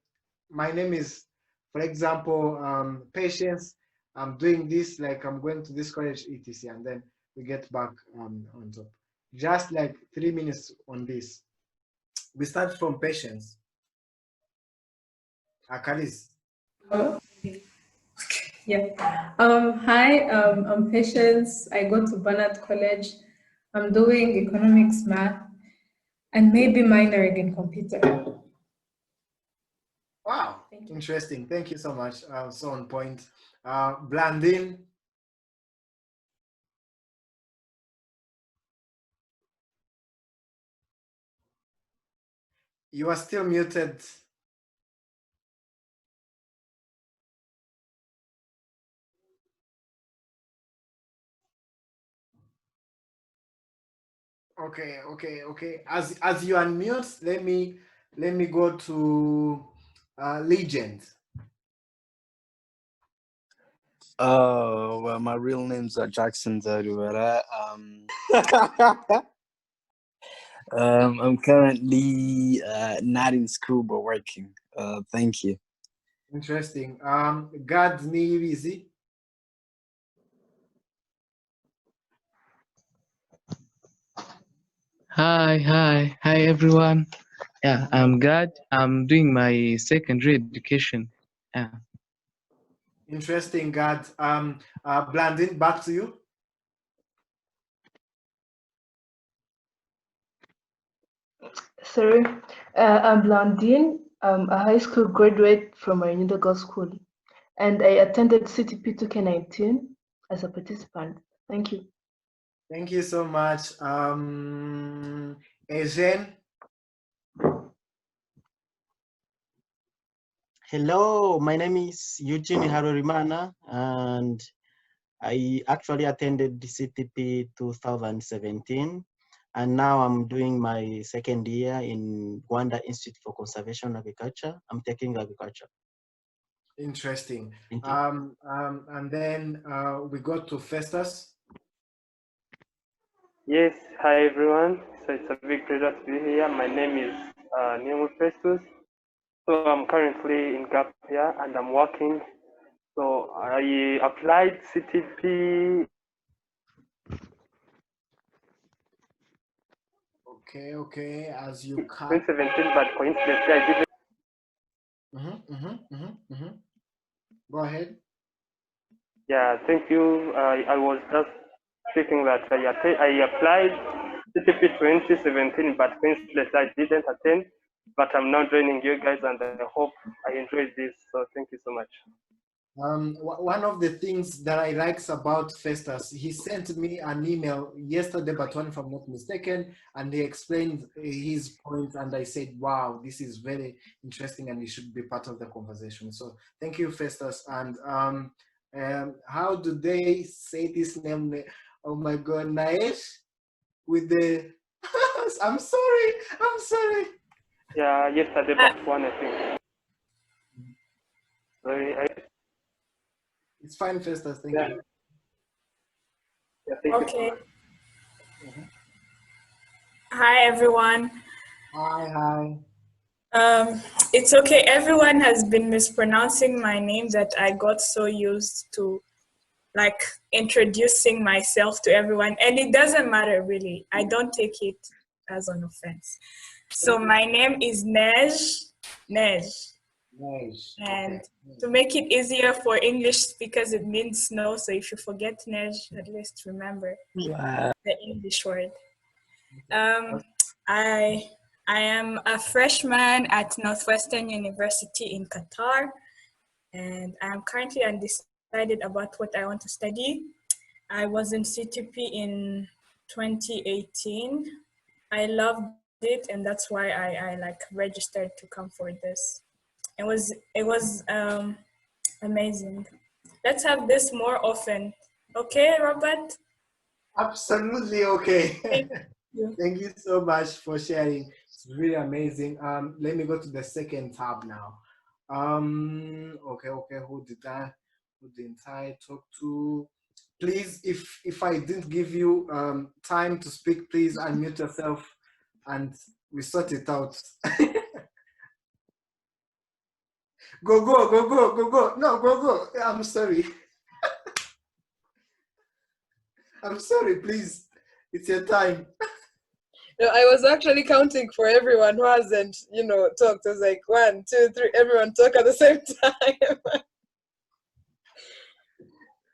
my name is, for example, Patience, I'm doing this, like I'm going to this college, etc. And then we get back on top. Just like 3 minutes on this. We start from Patience. Akalis. Yeah. Hi, I'm Patience. I go to Barnard College. I'm doing economics, math, and maybe minoring in computer. Wow, interesting. Thank you so much. So on point. Blandine. You are still muted. Okay. As you unmute, let me go to Legend. Oh, well, my real name's Jackson Zaruera. I'm currently not in school but working. Thank you. Interesting. God Niyibizi. Hi everyone. Yeah, I'm Gad. I'm doing my secondary education. Yeah. Interesting, God. Blandine, back to you. Sorry, I'm Blandine. I'm a high school graduate from a Unidago school, and I attended CTP 2K19 as a participant. Thank you. Thank you so much. Eugene. Hello, my name is Eugene Harorimana, and I actually attended the CTP 2017, and now I'm doing my second year in Rwanda Institute for Conservation Agriculture. I'm taking agriculture. Interesting. Thank you. And then we go to Festus. Yes, hi everyone. So it's a big pleasure to be here. My name is Nemu Festus. So I'm currently in gap year and I'm working. So I applied CTP. Okay. As you cut. 2017, but coincidentally, I didn't. Go ahead. Yeah, thank you. I was just speaking that I applied CTP 2017, but coincidentally, I didn't attend. But I'm now joining you guys, and I hope I enjoyed this. So thank you so much. One of the things that I likes about Festus, he sent me an email yesterday, but one if I'm not mistaken, and he explained his point, and I said, wow, this is very interesting and he should be part of the conversation. So thank you, Festus. And how do they say this name? Oh my God, Naesh, with the, I'm sorry. Yeah, yesterday, but one, I think. Sorry, It's fine, Festus, thank you. Yeah, thank Okay. you. Hi, everyone. Hi. It's okay. Everyone has been mispronouncing my name that I got so used to like introducing myself to everyone. And it doesn't matter really. I don't take it as an offense. So my name is Nej. And to make it easier for English speakers, it means snow. So if you forget Nej, at least remember the English word. I am a freshman at Northwestern University in Qatar, and I'm currently undecided about what I want to study. I was in CTP in 2018. I loved it, and that's why I like registered to come for this. It was amazing. Let's have this more often. Okay, Robert? Absolutely okay. Thank you so much for sharing. It's really amazing. Let me go to the second tab now. Okay. Who didn't I talk to? Please, if I didn't give you time to speak, please unmute yourself and we sort it out. Go. No, go. I'm sorry. I'm sorry, please. It's your time. No, I was actually counting for everyone who hasn't, talked. I was like 1, 2, 3, everyone talk at the same time.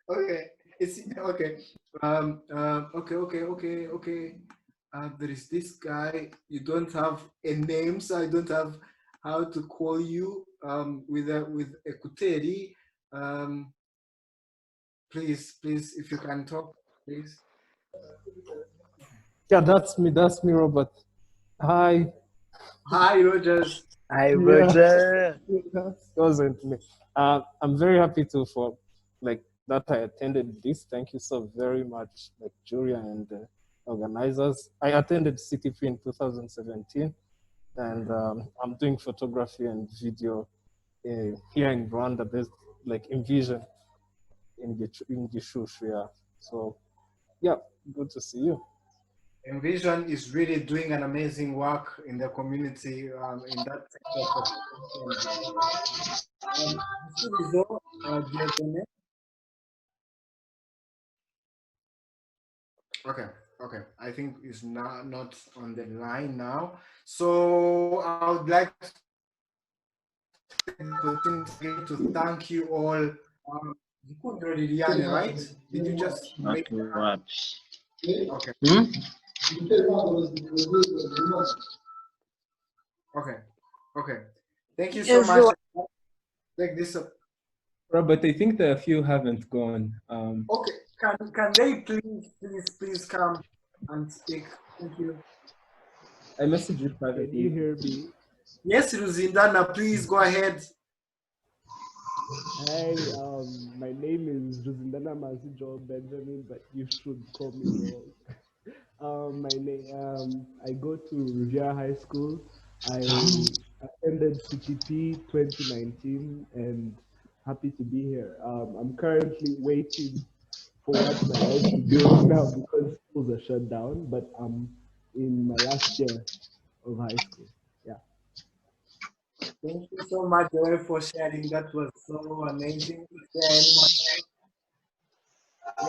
Okay. It's okay. Okay. There is this guy. You don't have a name, so I don't have how to call you. With a kuteri. Please, if you can talk, please. Yeah, that's me, Robert. Hi. Hi, Rogers. Hi, Roger. That wasn't me. I'm very happy that I attended this. Thank you so very much, Julia and organizers. I attended CTP in 2017, and I'm doing photography and video here in Rwanda, based in Vision in Gishushu. Yeah. So, yeah, good to see you. Envision is really doing an amazing work in the community in that sector. Okay. I think it's not on the line now. So I would like to thank you all. You couldn't already Liliane, right? Did you just make Okay. Okay. Thank you so much. Take this up. Robert, I think that a few haven't gone. Okay, can they please come and speak? Thank you. I messaged you privately. Can you hear me? Yes, Ruzindana, please go ahead. Hi, my name is Ruzindana Mazijo Benjamin, but you should call me Rose. My name, I go to Riviera High School. I attended CTP 2019 and happy to be here. I'm currently waiting for what my life is doing now because schools are shut down, but I'm in my last year of high school. Yeah. Thank you so much, Joel, for sharing. That was so amazing. Is there anyone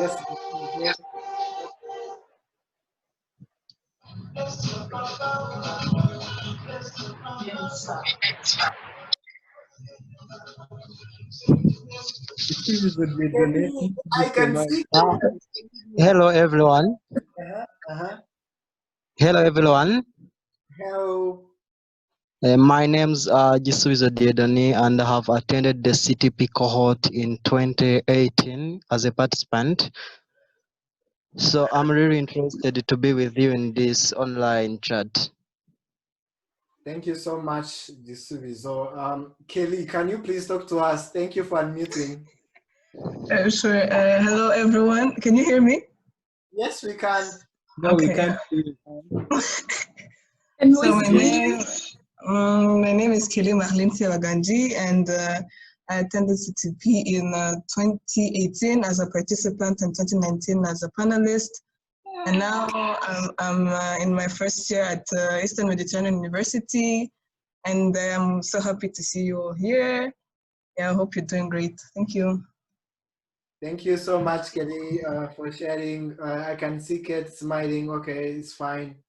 else? Yes. I can see. Hello everyone. Hello everyone. Hello. My name's Jisuizo Diedoni and I have attended the CTP cohort in 2018 as a participant. So I'm really interested to be with you in this online chat. Thank you so much, Jisuizo. Kelly, can you please talk to us? Thank you for unmuting. Sure. Hello, everyone. Can you hear me? Yes, we can. No, we can't hear you. So my name is Kelly Marlene Tiawaganji, and I attended CTP in 2018 as a participant and 2019 as a panelist. And now I'm in my first year at Eastern Mediterranean University, and I'm so happy to see you all here. Yeah, I hope you're doing great. Thank you. Thank you so much, Kelly, for sharing. I can see Kate smiling. Okay, it's fine.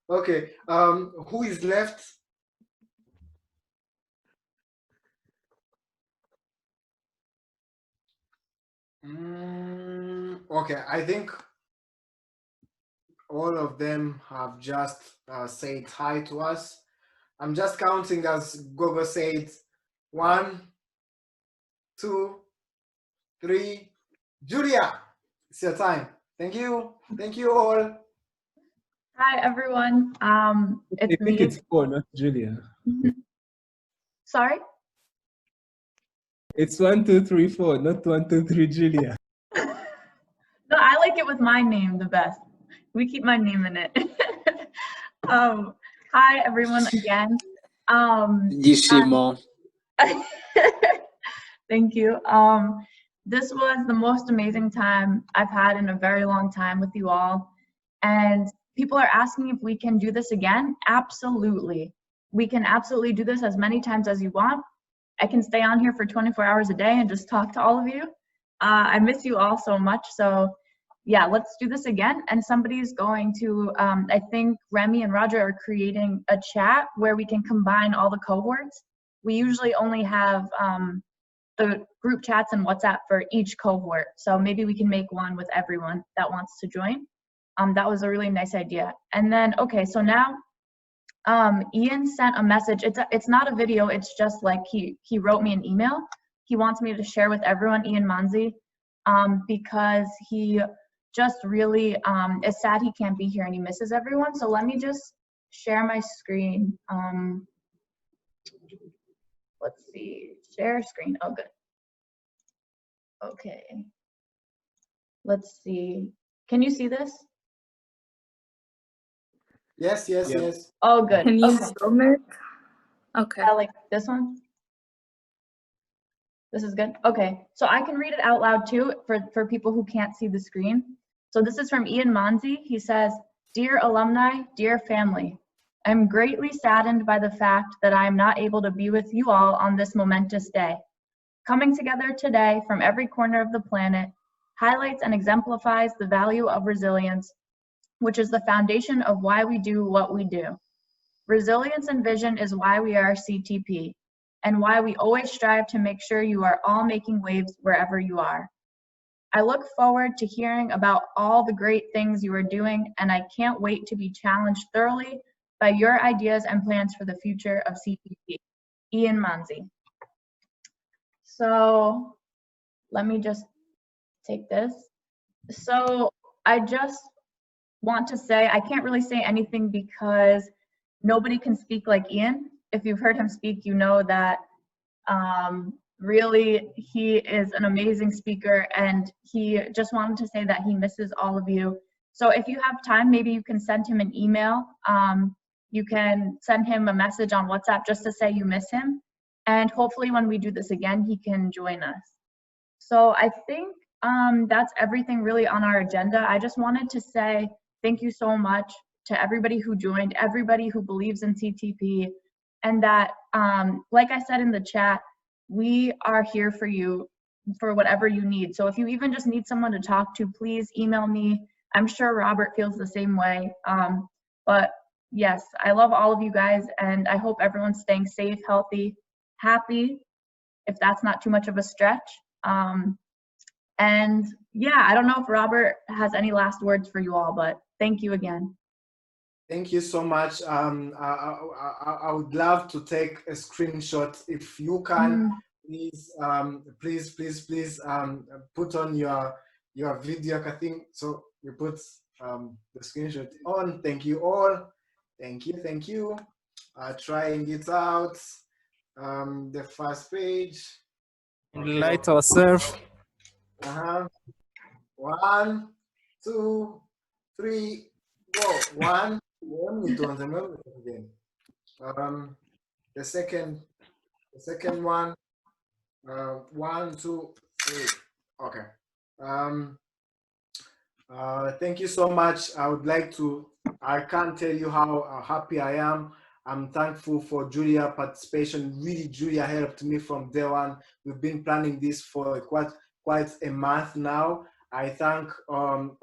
Okay, who is left? Okay, I think all of them have just said hi to us. I'm just counting as Gogo said 1, 2, 3. Julia, it's your time. Thank you. Thank you all. Hi, everyone. I It's think me. it's 4, not Julia. Sorry? It's 1, 2, 3, 4, not 1, 2, 3, Julia. No, I like it with my name the best. We keep my name in it. Hi, everyone, again. Thank you. This was the most amazing time I've had in a very long time with you all. And people are asking if we can do this again. Absolutely. We can absolutely do this as many times as you want. I can stay on here for 24 hours a day and just talk to all of you. I miss you all so much. So yeah, let's do this again. And somebody's going to, I think Remy and Roger are creating a chat where we can combine all the cohorts. We usually only have the group chats and WhatsApp for each cohort. So maybe we can make one with everyone that wants to join. That was a really nice idea. And then, okay, so now Ian sent a message. It's not a video, it's just like he wrote me an email. He wants me to share with everyone, Ian Manzi, because he just really is sad he can't be here and he misses everyone. So let me just share my screen. Let's see, share screen, oh good. Okay, let's see. Can you see this? Yes, yes, yes. Oh, good. Can you Okay. zoom it? Okay. I like this one. This is good. Okay, so I can read it out loud too for people who can't see the screen. So this is from Ian Manzi. He says, "Dear alumni, dear family, I'm greatly saddened by the fact that I am not able to be with you all on this momentous day. Coming together today from every corner of the planet highlights and exemplifies the value of resilience, which is the foundation of why we do what we do. Resilience and vision is why we are CTP, and why we always strive to make sure you are all making waves wherever you are. I look forward to hearing about all the great things you are doing, and I can't wait to be challenged thoroughly by your ideas and plans for the future of CTP. Ian Manzi." So let me just take this. So I just want to say, I can't really say anything because nobody can speak like Ian. If you've heard him speak, you know that really he is an amazing speaker, and he just wanted to say that he misses all of you. So if you have time, maybe you can send him an email. You can send him a message on WhatsApp just to say you miss him. And hopefully when we do this again, he can join us. So I think that's everything really on our agenda. I just wanted to say thank you so much to everybody who joined, everybody who believes in CTP, and that, like I said in the chat, we are here for you for whatever you need. So if you even just need someone to talk to, please email me. I'm sure Robert feels the same way. But yes, I love all of you guys, and I hope everyone's staying safe, healthy, happy, if that's not too much of a stretch. And yeah, I don't know if Robert has any last words for you all, but thank you again. Thank you so much. I would love to take a screenshot if you can. Please, put on your video, I think. So you put the screenshot on. Thank you all. Thank you. Trying it out. The first page. Enlight ourselves. 1, 2, 3, go. 1. Again. The second one. 1, 2, 3. Okay. Thank you so much. I can't tell you how happy I am. I'm thankful for Julia's participation. Really, Julia helped me from day one. We've been planning this for quite a month now. I thank all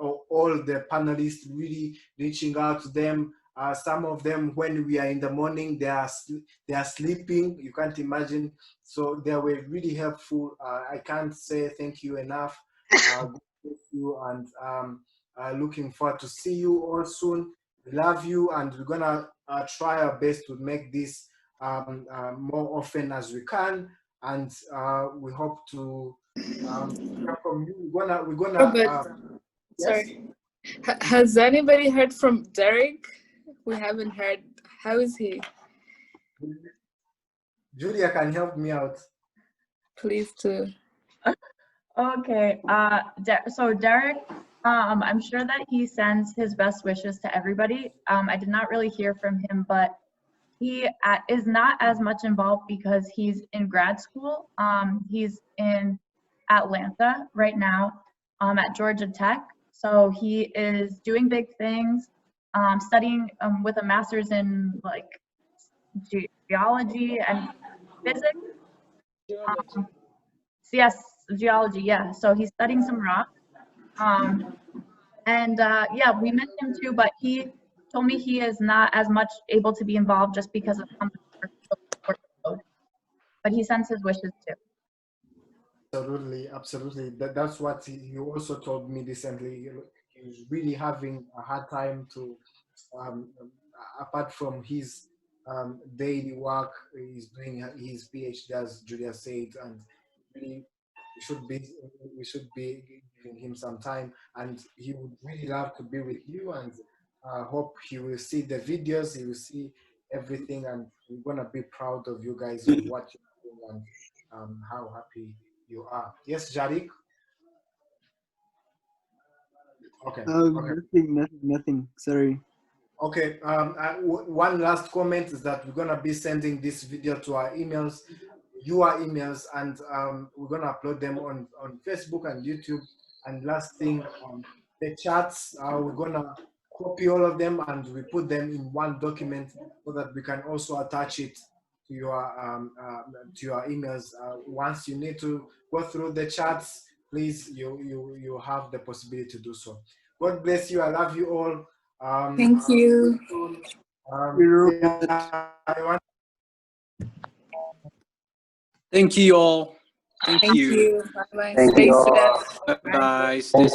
the panelists really reaching out to them. Some of them, when we are in the morning, they are sleeping. You can't imagine. So they were really helpful. I can't say thank you enough. God bless you, and looking forward to see you all soon. We love you, and we're gonna try our best to make this more often as we can. And we hope to hear from you. We're gonna. Robert, sorry. Has anybody heard from Derek? We haven't heard. How is he? Julia can help me out. Please do. Okay. So Derek, I'm sure that he sends his best wishes to everybody. I did not really hear from him, but he is not as much involved because he's in grad school. He's in Atlanta right now at Georgia Tech. So he is doing big things, studying with a master's in like geology and physics. Yes, geology, yeah. So he's studying some rock. Yeah, we missed him too, but he told me he is not as much able to be involved just because of how much workload. But he sends his wishes too. Absolutely. That's what he also told me recently. He was really having a hard time to, apart from his daily work, he's doing his PhD, as Julia said, and really we should be giving him some time, and he would really love to be with you, and hope he will see the videos, he will see everything, and we're gonna be proud of you guys of what you're doing and how happy you are. Yes, Jarik? Okay. Nothing. Sorry. Okay. One last comment is that we're gonna be sending this video to our emails, your emails, and we're gonna upload them on Facebook and YouTube. And last thing, the chats, we're gonna copy all of them and we put them in one document so that we can also attach it to your emails. Once you need to go through the chats, please, you have the possibility to do so. God bless you. I love you all. Thank you. Thank you all. Thank you. Bye-bye. Thank Stay you safe. all. Bye-bye. Stay safe.